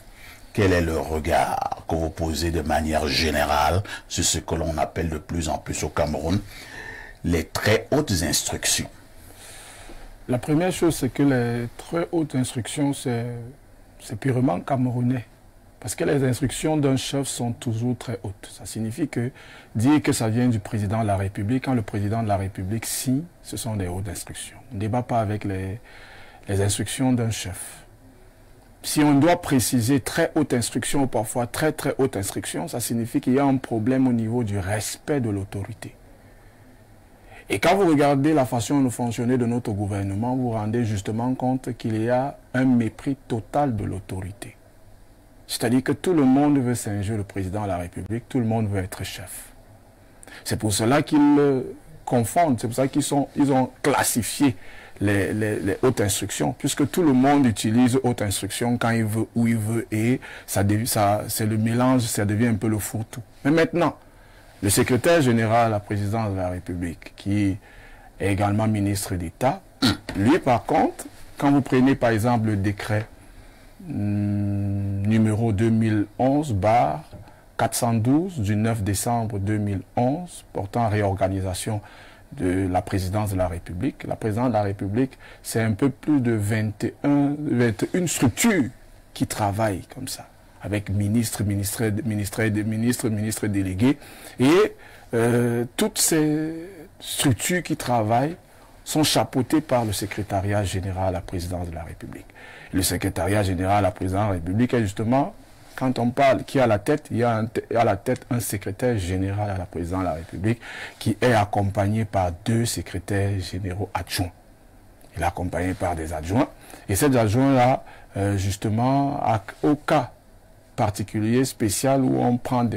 quel est le regard que vous posez de manière générale sur ce que l'on appelle de plus en plus au Cameroun les très hautes instructions? La première chose, c'est que les très hautes instructions, c'est purement camerounais. Parce que les instructions d'un chef sont toujours très hautes. Ça signifie que dire que ça vient du président de la République, quand le président de la République signe, ce sont des hautes instructions. On ne débat pas avec les instructions d'un chef. Si on doit préciser très haute instruction ou parfois très haute instruction, ça signifie qu'il y a un problème au niveau du respect de l'autorité. Et quand vous regardez la façon de fonctionner de notre gouvernement, vous vous rendez justement compte qu'il y a un mépris total de l'autorité. C'est-à-dire que tout le monde veut singer le président de la République, tout le monde veut être chef. C'est pour cela qu'ils confondent, c'est pour ça qu'ils ont classifié les hautes instructions, puisque tout le monde utilise haute instruction quand il veut, où il veut, et c'est le mélange, ça devient un peu le fourre-tout. Mais maintenant, le secrétaire général à la présidence de la République, qui est également ministre d'État, lui par contre, quand vous prenez par exemple le décret numéro 2011/412 du 9 décembre 2011 portant réorganisation de la présidence de la République. La présidence de la République, c'est un peu plus de 21 structures qui travaillent comme ça, avec ministres délégués. Et toutes ces structures qui travaillent sont chapeautées par le secrétariat général à la présidence de la République. Le secrétariat général à la présidence de la République est justement, quand on parle qui a à la tête, il y a à la tête un secrétaire général à la présidence de la République qui est accompagné par 2 secrétaires généraux adjoints. Il est accompagné par des adjoints. Et ces adjoints-là, justement, au cas particulier, spécial, où on prend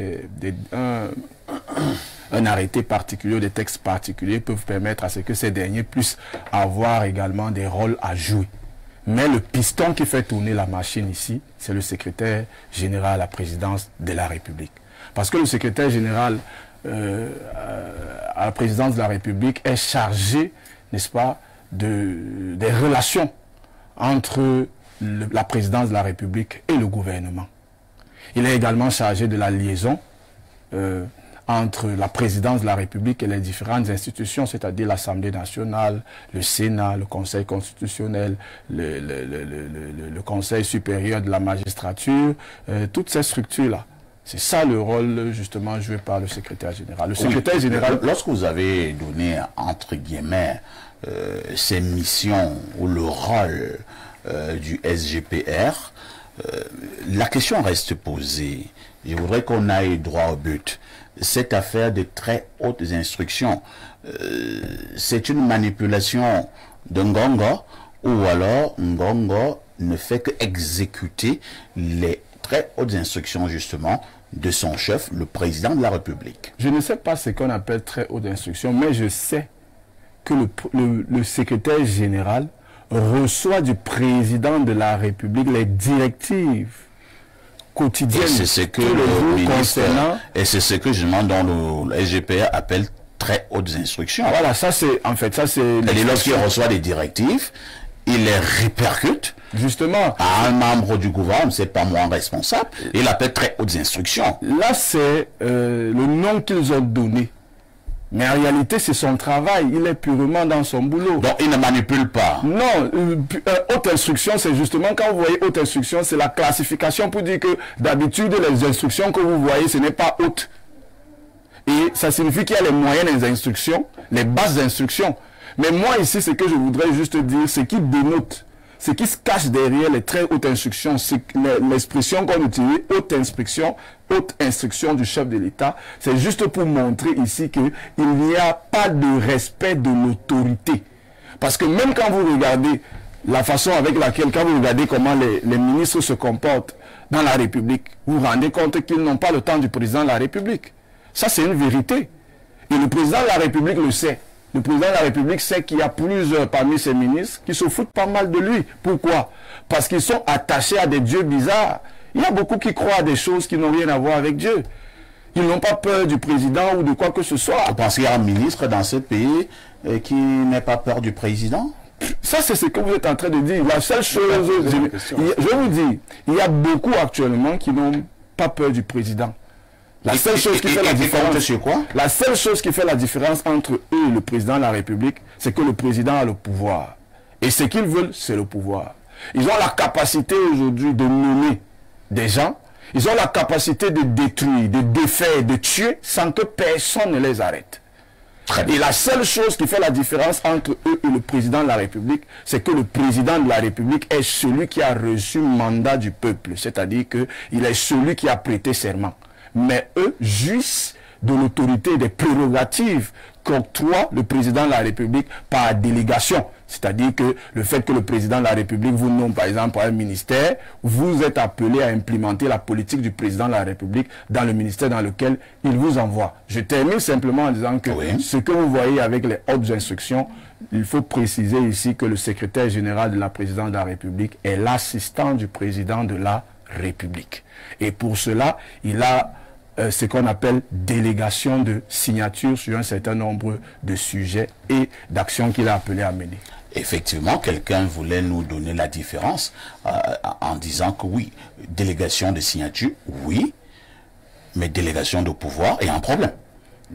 un arrêté particulier, des textes particuliers, peuvent permettre à ce que ces derniers puissent avoir également des rôles à jouer. Mais le piston qui fait tourner la machine ici, c'est le secrétaire général à la présidence de la République. Parce que le secrétaire général à la présidence de la République est chargé, n'est-ce pas, des relations entre la présidence de la République et le gouvernement. Il est également chargé de la liaison entre la présidence de la République et les différentes institutions, c'est-à-dire l'Assemblée nationale, le Sénat, le Conseil constitutionnel, le Conseil supérieur de la magistrature, toutes ces structures-là. C'est ça le rôle justement joué par le secrétaire général. Le secrétaire général... Lorsque vous avez donné, entre guillemets, ces missions ou le rôle du SGPR, la question reste posée. Je voudrais qu'on aille droit au but. Cette affaire de très hautes instructions, c'est une manipulation de Ngongo, ou alors Ngongo ne fait qu'exécuter les très hautes instructions justement de son chef, le président de la République. Je ne sais pas ce qu'on appelle très hautes instructions, mais je sais que le secrétaire général reçoit du président de la République les directives quotidiennes. Et c'est ce que le ministre, et c'est ce que je demande dans le SGPR appelle très hautes instructions. Voilà, ça c'est, en fait, ça c'est... Lorsqu'il reçoit des directives, il les répercute justement à un membre du gouvernement, c'est pas moi responsable, il appelle très hautes instructions. Là c'est le nom qu'ils ont donné. Mais en réalité, c'est son travail. Il est purement dans son boulot. Donc, il ne manipule pas. Non. Haute instruction, c'est justement, quand vous voyez haute instruction, c'est la classification pour dire que d'habitude, les instructions que vous voyez, ce n'est pas haute. Et ça signifie qu'il y a les moyennes instructions, les basses instructions. Mais moi, ici, ce que je voudrais juste dire, c'est qui dénote, ce qui se cache derrière les très hautes instructions, c'est l'expression qu'on utilise, haute instruction du chef de l'État, c'est juste pour montrer ici qu'il n'y a pas de respect de l'autorité. Parce que même quand vous regardez la façon avec laquelle, quand vous regardez comment les ministres se comportent dans la République, vous vous rendez compte qu'ils n'ont pas le temps du président de la République. Ça, c'est une vérité. Et le président de la République le sait. Le président de la République sait qu'il y a plusieurs parmi ses ministres qui se foutent pas mal de lui. Pourquoi? Parce qu'ils sont attachés à des dieux bizarres. Il y a beaucoup qui croient à des choses qui n'ont rien à voir avec Dieu. Ils n'ont pas peur du président ou de quoi que ce soit. Vous pensez qu'il y a un ministre dans ce pays qui n'a pas peur du président? Ça, c'est ce que vous êtes en train de dire. La seule chose, je vous dis, il y a beaucoup actuellement qui n'ont pas peur du président. La seule chose qui fait la différence, c'est quoi? La seule chose qui fait la différence entre eux et le président de la République, c'est que le président a le pouvoir. Et ce qu'ils veulent, c'est le pouvoir. Ils ont la capacité aujourd'hui de nommer des gens. Ils ont la capacité de détruire, de défaire, de tuer sans que personne ne les arrête. Et la seule chose qui fait la différence entre eux et le président de la République, c'est que le président de la République est celui qui a reçu mandat du peuple. C'est-à-dire qu'il est celui qui a prêté serment. Mais eux jouissent de l'autorité et des prérogatives qu'octroie le président de la République par délégation. C'est-à-dire que le fait que le président de la République vous nomme par exemple à un ministère, vous êtes appelé à implémenter la politique du président de la République dans le ministère dans lequel il vous envoie. Je termine simplement en disant que ce que vous voyez avec les hautes instructions, il faut préciser ici que le secrétaire général de la présidence de la République est l'assistant du président de la République. Et pour cela, il a ce qu'on appelle délégation de signature sur un certain nombre de sujets et d'actions qu'il a appelé à mener. Effectivement, quelqu'un voulait nous donner la différence en disant que oui, délégation de signature, oui, mais délégation de pouvoir, il y a un problème.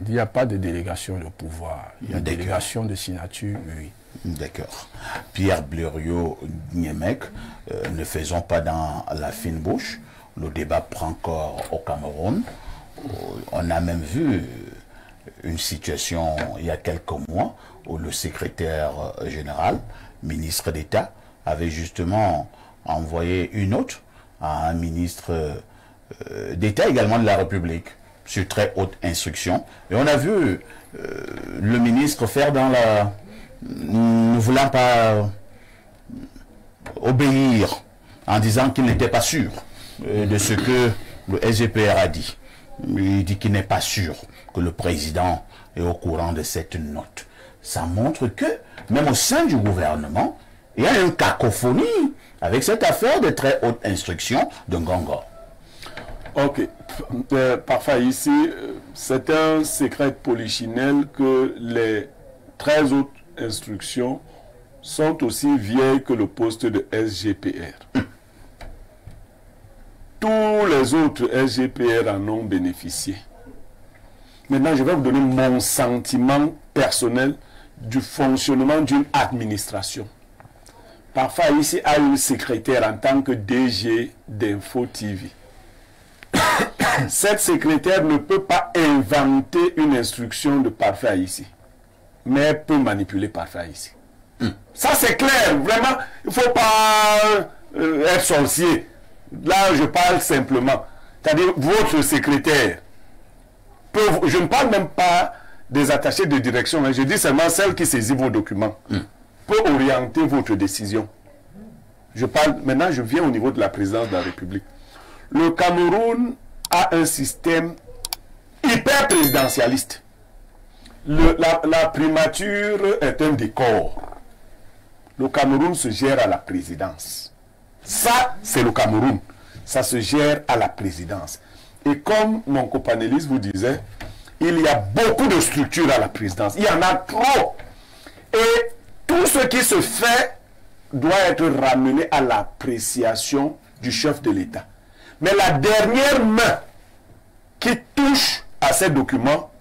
Il n'y a pas de délégation de pouvoir, il y a délégation de signature, oui. D'accord. Pierre Blériot-Niémec, ne faisons pas dans la fine bouche, le débat prend corps au Cameroun. On a même vu une situation il y a quelques mois où le secrétaire général, ministre d'État, avait justement envoyé une note à un ministre d'État également de la République sur très haute instruction. Et on a vu le ministre faire dans la... ne voulant pas obéir en disant qu'il n'était pas sûr de ce que le SGPR a dit. Il dit qu'il n'est pas sûr que le président est au courant de cette note. Ça montre que, même au sein du gouvernement, il y a une cacophonie avec cette affaire de très haute instruction de Ngongo. Ok. Parfois ici, c'est un secret polichinelle que les 13 autres instructions sont aussi vieilles que le poste de SGPR. Tous les autres SGPR en ont bénéficié. Maintenant, je vais vous donner mon sentiment personnel du fonctionnement d'une administration. Parfois, ici, a une secrétaire en tant que DG d'Info TV. Cette secrétaire ne peut pas inventer une instruction de Parfait ici, mais elle peut manipuler Parfait ici. Ça, c'est clair. Vraiment, il ne faut pas être sorcier. Là, je parle simplement. C'est-à-dire, votre secrétaire, je ne parle même pas des attachés de direction, mais je dis seulement celle qui saisit vos documents, peut orienter votre décision. Je parle, maintenant, je viens au niveau de la présidence de la République. Le Cameroun a un système hyper présidentialiste. La primature est un décor. Le Cameroun se gère à la présidence. Ça, c'est le Cameroun. Ça se gère à la présidence. Et comme mon copanéliste vous disait, il y a beaucoup de structures à la présidence. Il y en a trop. Et tout ce qui se fait doit être ramené à l'appréciation du chef de l'État. Mais la dernière main qui touche à ces documents,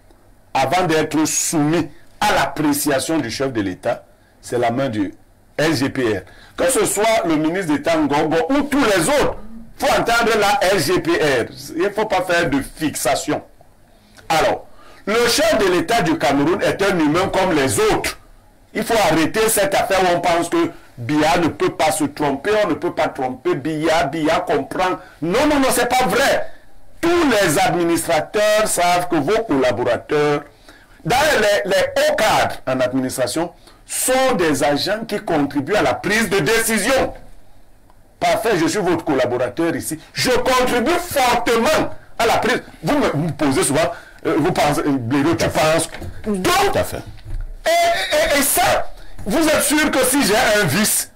avant d'être soumis à l'appréciation du chef de l'État, c'est la main du SGPR. Que ce soit le ministre d'État Ngongo ou tous les autres, il faut entendre la SGPR. Il ne faut pas faire de fixation. Alors, le chef de l'État du Cameroun est un humain comme les autres. Il faut arrêter cette affaire où on pense que Biya ne peut pas se tromper, on ne peut pas tromper Biya, Biya comprend. Non, non, non, c'est pas vrai. Tous les administrateurs savent que vos collaborateurs D'ailleurs, les hauts cadres en administration sont des agents qui contribuent à la prise de décision. Parfait, je suis votre collaborateur ici. Je contribue fortement à la prise. Vous me posez souvent, vous pensez, Blédo, tu penses. Donc, tout à fait. Et ça, vous êtes sûr que si j'ai un vice,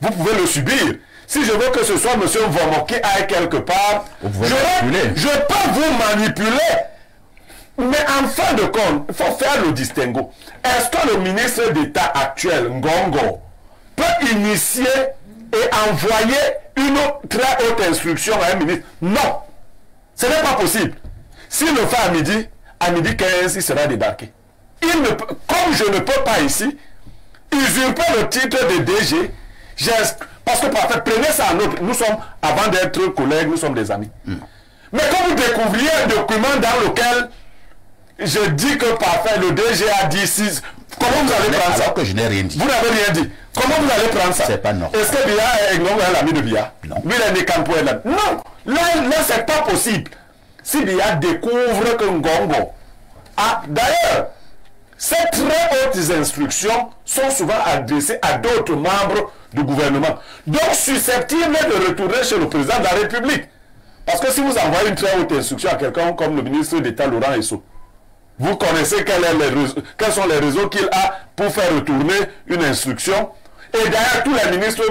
vous pouvez le subir. Si je veux que ce soit M. Vomo qui aille quelque part, je peux vous manipuler. Mais en fin de compte, il faut faire le distinguo. Est-ce que le ministre d'État actuel, Ngongo, peut initier et envoyer une très haute instruction à un ministre? Non. Ce n'est pas possible. S'il le fait à midi 15, il sera débarqué. Il ne peut, comme je ne peux pas ici, usurper le titre de DG, parce que parfait, prenez ça en autre. Nous sommes, avant d'être collègues, nous sommes des amis. Mais quand vous découvriez un document dans lequel je dis que parfait, le DG a dit 6, comment vous allez prendre ça? Alors que je n'ai rien dit. Vous n'avez rien dit. Comment vous allez prendre ça? C'est pas normal. Est-ce que Bia est l'ami de Bia? Non. Lui, il est né Campoël. Non. Là c'est pas possible. Si Bia découvre que Ngongo a... D'ailleurs, ces très hautes instructions sont souvent adressées à d'autres membres du gouvernement. Donc, susceptibles de retourner chez le président de la République. Parce que si vous envoyez une très haute instruction à quelqu'un comme le ministre d'État Laurent Esso, vous connaissez quels sont les réseaux qu'il a pour faire retourner une instruction. Et d'ailleurs, tous les ministres,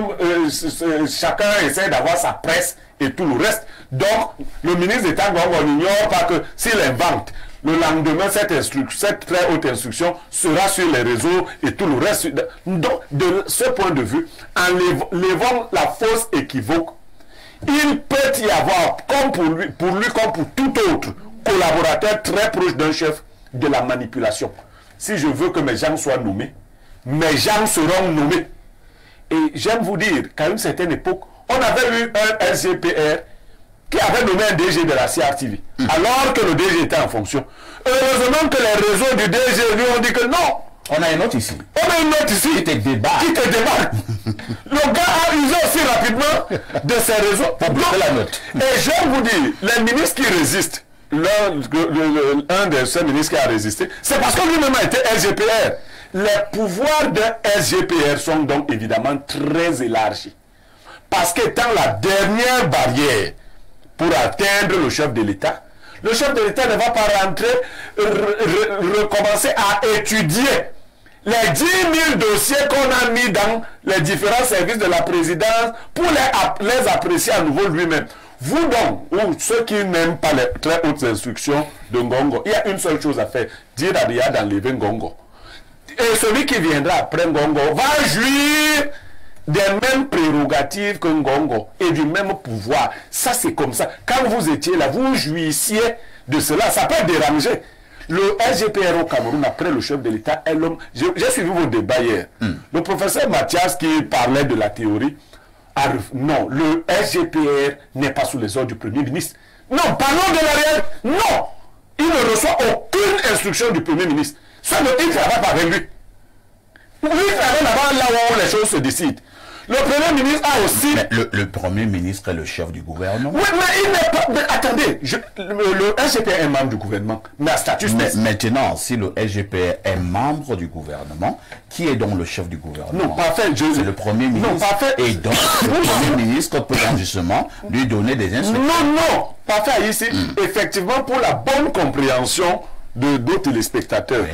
chacun essaie d'avoir sa presse et tout le reste. Donc, le ministre d'État, on n'ignore pas que s'il invente, le lendemain, cette très haute instruction sera sur les réseaux et tout le reste. Donc, de ce point de vue, en levant la fausse équivoque, il peut y avoir, comme pour lui comme pour tout autre collaborateur très proche d'un chef, de la manipulation. Si je veux que mes gens soient nommés, mes gens seront nommés. Et j'aime vous dire qu'à une certaine époque, on avait eu un SGPR qui avait nommé un DG de la CRTV, alors que le DG était en fonction. Heureusement que les réseaux du DG lui ont dit que non. On a une note ici. On a une note ici. Qui te débarque. Le gars a usé aussi rapidement de ses réseaux. Pour bloquer la note. Et je vais vous dire, les ministres qui résistent, un de ces ministres qui a résisté, c'est parce que lui-même a été SGPR. Les pouvoirs d'un SGPR sont donc évidemment très élargis. Parce qu'étant la dernière barrière pour atteindre le chef de l'État, le chef de l'État ne va pas rentrer, recommencer à étudier les 10 000 dossiers qu'on a mis dans les différents services de la présidence pour les apprécier à nouveau lui-même. Vous donc, ou ceux qui n'aiment pas les très hautes instructions de Ngongo, il y a une seule chose à faire, dire à Ria d'enlever Ngongo. Et celui qui viendra après Ngongo va jouir des mêmes prérogatives que Ngongo et du même pouvoir. Ça, c'est comme ça. Quand vous étiez là, vous jouissiez de cela. Ça peut déranger. Le SGPR au Cameroun, après le chef de l'État, est l'homme. J'ai suivi vos débats hier. Le professeur Mathias qui parlait de la théorie, non, le SGPR n'est pas sous les ordres du Premier ministre. Non, parlons de la réalité. Non, il ne reçoit aucune instruction du Premier ministre. Il travaille pas avec lui. Lui travaille là-bas, là où les choses se décident. Le Premier ministre a aussi... Mais le Premier ministre est le chef du gouvernement. Oui, mais il n'est pas... Mais attendez, le SGPR est membre du gouvernement, mais à statut... Mais maintenant, si le SGPR est membre du gouvernement, qui est donc le chef du gouvernement? Non, parfait. C'est le Premier ministre. Non, parfait. Et donc, le Premier ministre peut justement lui donner des instructions. Non, parfait ici. Effectivement, pour la bonne compréhension de nos téléspectateurs,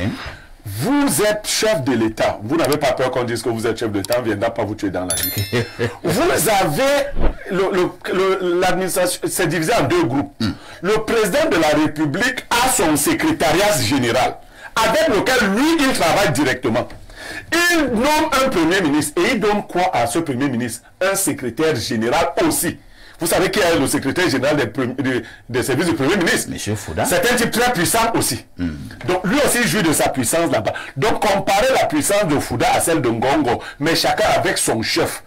vous êtes chef de l'État. Vous n'avez pas peur qu'on dise que vous êtes chef de l'État, on ne viendra pas vous tuer dans la vie. Vous avez... L'administration, c'est divisé en deux groupes. Le président de la République a son secrétariat général, avec lequel lui, il travaille directement. Il nomme un premier ministre. Et il donne quoi à ce premier ministre? Un secrétaire général aussi. Vous savez qui est le secrétaire général des services du Premier ministre? Monsieur Fouda. C'est un type très puissant aussi. Donc lui aussi jouit de sa puissance là-bas. Donc comparez la puissance de Fouda à celle de Ngongo, mais chacun avec son chef.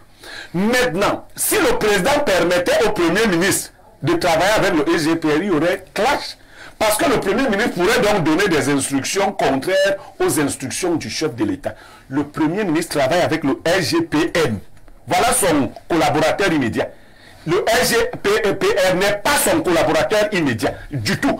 Maintenant, si le président permettait au Premier ministre de travailler avec le SGPR, il y aurait clash. Parce que le Premier ministre pourrait donc donner des instructions contraires aux instructions du chef de l'État. Le Premier ministre travaille avec le SGPM. Voilà son collaborateur immédiat. Le SGPR n'est pas son collaborateur immédiat du tout.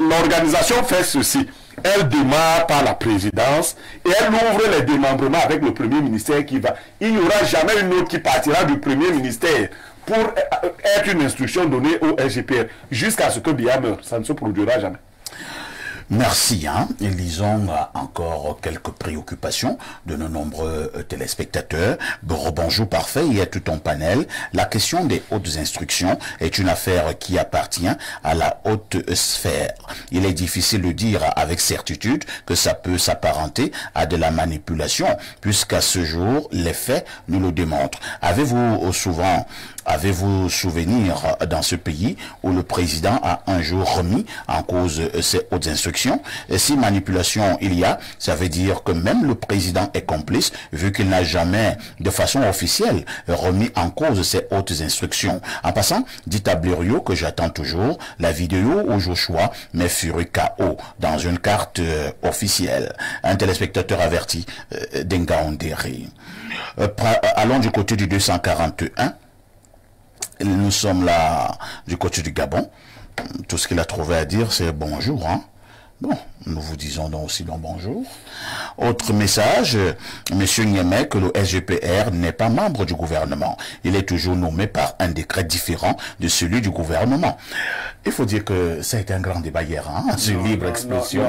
l'organisation fait ceci. Elle démarre par la présidence et elle ouvre les démembrements avec le premier ministère qui va. Il n'y aura jamais une autre qui partira du premier ministère pour être une instruction donnée au SGPR jusqu'à ce que Biya meure. Ça ne se produira jamais. Merci. Lisons encore quelques préoccupations de nos nombreux téléspectateurs. Bonjour parfait, il y a tout ton panel. La question des hautes instructions est une affaire qui appartient à la haute sphère. Il est difficile de dire avec certitude que ça peut s'apparenter à de la manipulation, puisqu'à ce jour, les faits nous le démontrent. Avez-vous souvenir dans ce pays où le président a un jour remis en cause ses hautes instructions? Et si manipulation il y a, ça veut dire que même le président est complice vu qu'il n'a jamais de façon officielle remis en cause ses hautes instructions. En passant, dit à Blériot que j'attends toujours la vidéo où Joshua met Fury KO dans une carte officielle. Un téléspectateur averti d'Engaonderi. Allons du côté du 241. Nous sommes là du côté du Gabon. Tout ce qu'il a trouvé à dire, c'est bonjour. Bon, nous vous disons donc aussi bonjour. Autre message, M. Niamey, que le SGPR n'est pas membre du gouvernement. Il est toujours nommé par un décret différent de celui du gouvernement. Il faut dire que ça a été un grand débat hier, sur libre expression,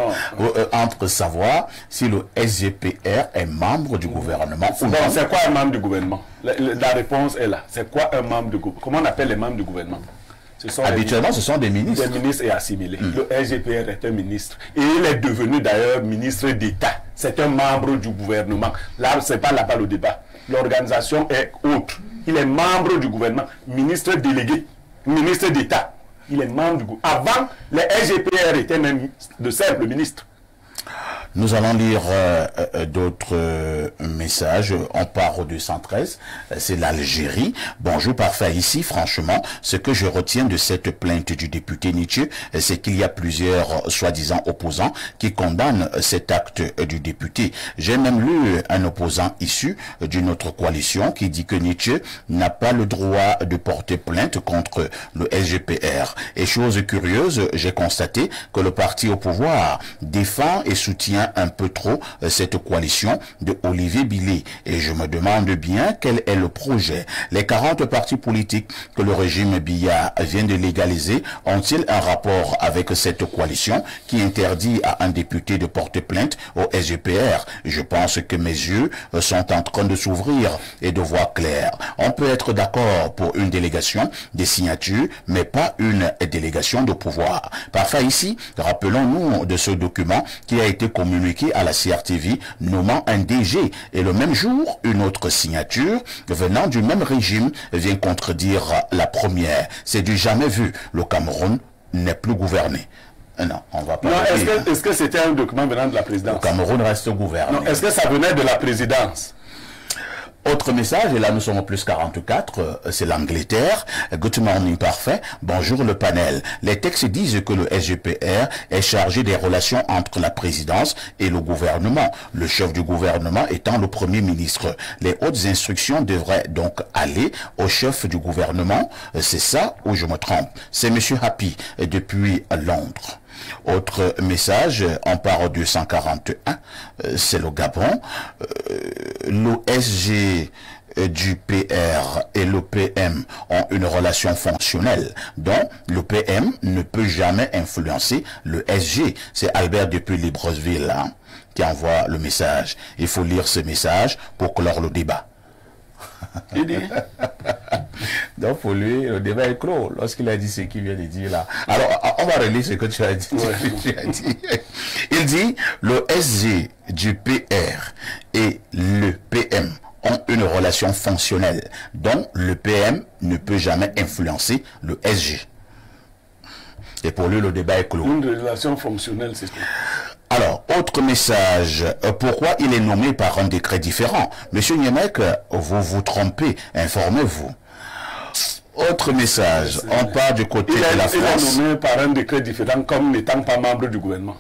entre savoir si le SGPR est membre du gouvernement ou non. C'est quoi un membre du gouvernement? La réponse est là. C'est quoi un membre du gouvernement? Comment on appelle les membres du gouvernement? Habituellement, ce sont des ministres. Des ministres et assimilés. Le SGPR est un ministre. Et il est devenu d'ailleurs ministre d'État. C'est un membre du gouvernement. Là, ce n'est pas là-bas le débat. L'organisation est autre. Il est membre du gouvernement. Ministre délégué. Ministre d'État. Il est membre du gouvernement. Avant, les SGPR étaient même de simples ministres. Nous allons lire d'autres messages. On part au 213, c'est l'Algérie. Bonjour parfait. Ici, franchement, ce que je retiens de cette plainte du député Nietzsche, c'est qu'il y a plusieurs soi-disant opposants qui condamnent cet acte du député. J'ai même lu un opposant issu d'une autre coalition qui dit que Nietzsche n'a pas le droit de porter plainte contre le SGPR. Et chose curieuse, j'ai constaté que le parti au pouvoir défend et soutient un peu trop cette coalition de Olivier Billet. Et je me demande bien quel est le projet. Les 40 partis politiques que le régime Biya vient de légaliser ont-ils un rapport avec cette coalition qui interdit à un député de porter plainte au SGPR? Je pense que mes yeux sont en train de s'ouvrir et de voir clair. On peut être d'accord pour une délégation des signatures, mais pas une délégation de pouvoir. Parfois ici, rappelons-nous de ce document qui a été communiqué à la CRTV nommant un DG et le même jour, une autre signature venant du même régime vient contredire la première. C'est du jamais vu. Le Cameroun n'est plus gouverné. Non, on va pas. Non, est-ce que c'était un document venant de la présidence? Le Cameroun reste gouverné. Non, est-ce que ça venait de la présidence? Autre message, et là nous sommes au plus 44, c'est l'Angleterre. Good morning parfait, bonjour le panel. Les textes disent que le SGPR est chargé des relations entre la présidence et le gouvernement, le chef du gouvernement étant le premier ministre. Les hautes instructions devraient donc aller au chef du gouvernement, c'est ça ou je me trompe? C'est monsieur Happy depuis Londres. Autre message, on part au 241, c'est le Gabon. L'OSG du PR et le PM ont une relation fonctionnelle, dont le PM ne peut jamais influencer le SG. C'est Albert depuis Libreville qui envoie le message. Il faut lire ce message pour clore le débat. Il dit. Donc pour lui, le débat est clos lorsqu'il a dit ce qu'il vient de dire là. Alors, on va relire ce que tu as dit. Il dit, le SG du PR et le PM ont une relation fonctionnelle, dont le PM ne peut jamais influencer le SG. Et pour lui, le débat est clos. Une relation fonctionnelle, c'est quoi? Alors, autre message, pourquoi il est nommé par un décret différent? Monsieur Niemek, vous vous trompez, informez-vous. Autre message, on part du côté de la France. Il est nommé par un décret différent comme n'étant pas membre du gouvernement.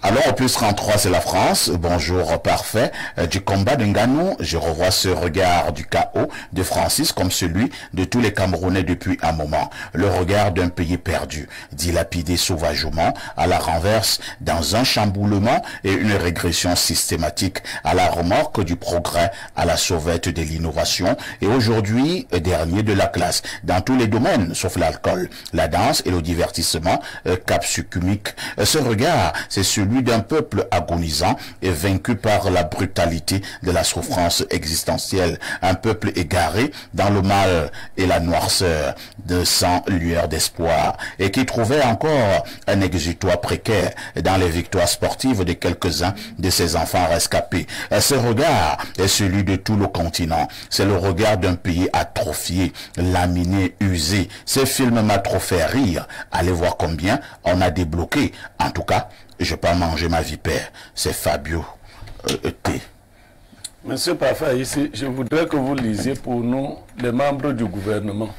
Alors, au plus 33, c'est la France. Bonjour, parfait. Du combat de Ngannou, je revois ce regard du chaos de Francis comme celui de tous les Camerounais depuis un moment. Le regard d'un pays perdu, dilapidé sauvagement, à la renverse dans un chamboulement et une régression systématique, à la remorque du progrès, à la sauvette de l'innovation, et aujourd'hui, dernier de la classe, dans tous les domaines, sauf l'alcool, la danse et le divertissement, capsucumique. Ce regard, c'est celui d'un peuple agonisant et vaincu par la brutalité de la souffrance existentielle, un peuple égaré dans le mal et la noirceur de sans lueur d'espoir, et qui trouvait encore un exutoire précaire dans les victoires sportives de quelques-uns de ses enfants rescapés. Ce regard est celui de tout le continent. C'est le regard d'un pays atrophié, laminé, usé. Ce film m'a trop fait rire. Allez voir combien on a débloqué. En tout cas, je vais pas manger ma vipère. C'est Fabio T. Monsieur Parfait, ici, je voudrais que vous lisiez pour nous les membres du gouvernement.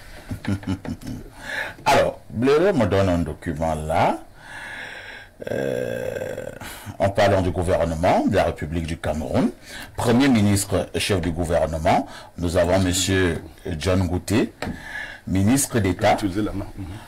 Alors, Bléré me donne un document là. En parlant du gouvernement de la République du Cameroun, Premier ministre, chef du gouvernement, nous avons Monsieur John Gouté, ministre d'État,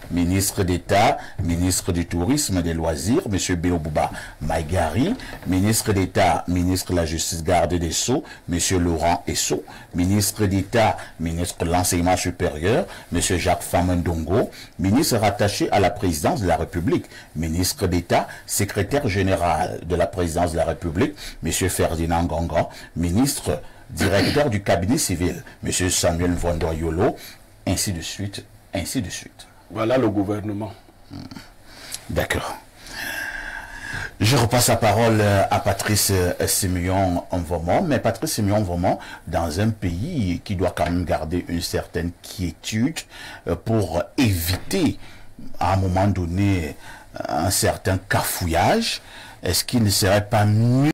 ministre du Tourisme et des Loisirs, M. Biobouba Maïgari, ministre d'État, ministre de la Justice, garde des Sceaux, M. Laurent Esso, ministre d'État, ministre de l'Enseignement supérieur, M. Jacques Famendongo, ministre rattaché à la présidence de la République, ministre d'État, secrétaire général de la présidence de la République, M. Ferdinand Gonga, ministre directeur du cabinet civil, M. Samuel Vondoyolo, ainsi de suite, ainsi de suite. Voilà le gouvernement. D'accord. Je repasse la parole à Patrice Simeon Mvomon, mais Patrice Simeon Mvomon, dans un pays qui doit quand même garder une certaine quiétude pour éviter, à un moment donné, un certain cafouillage, est-ce qu'il ne serait pas mieux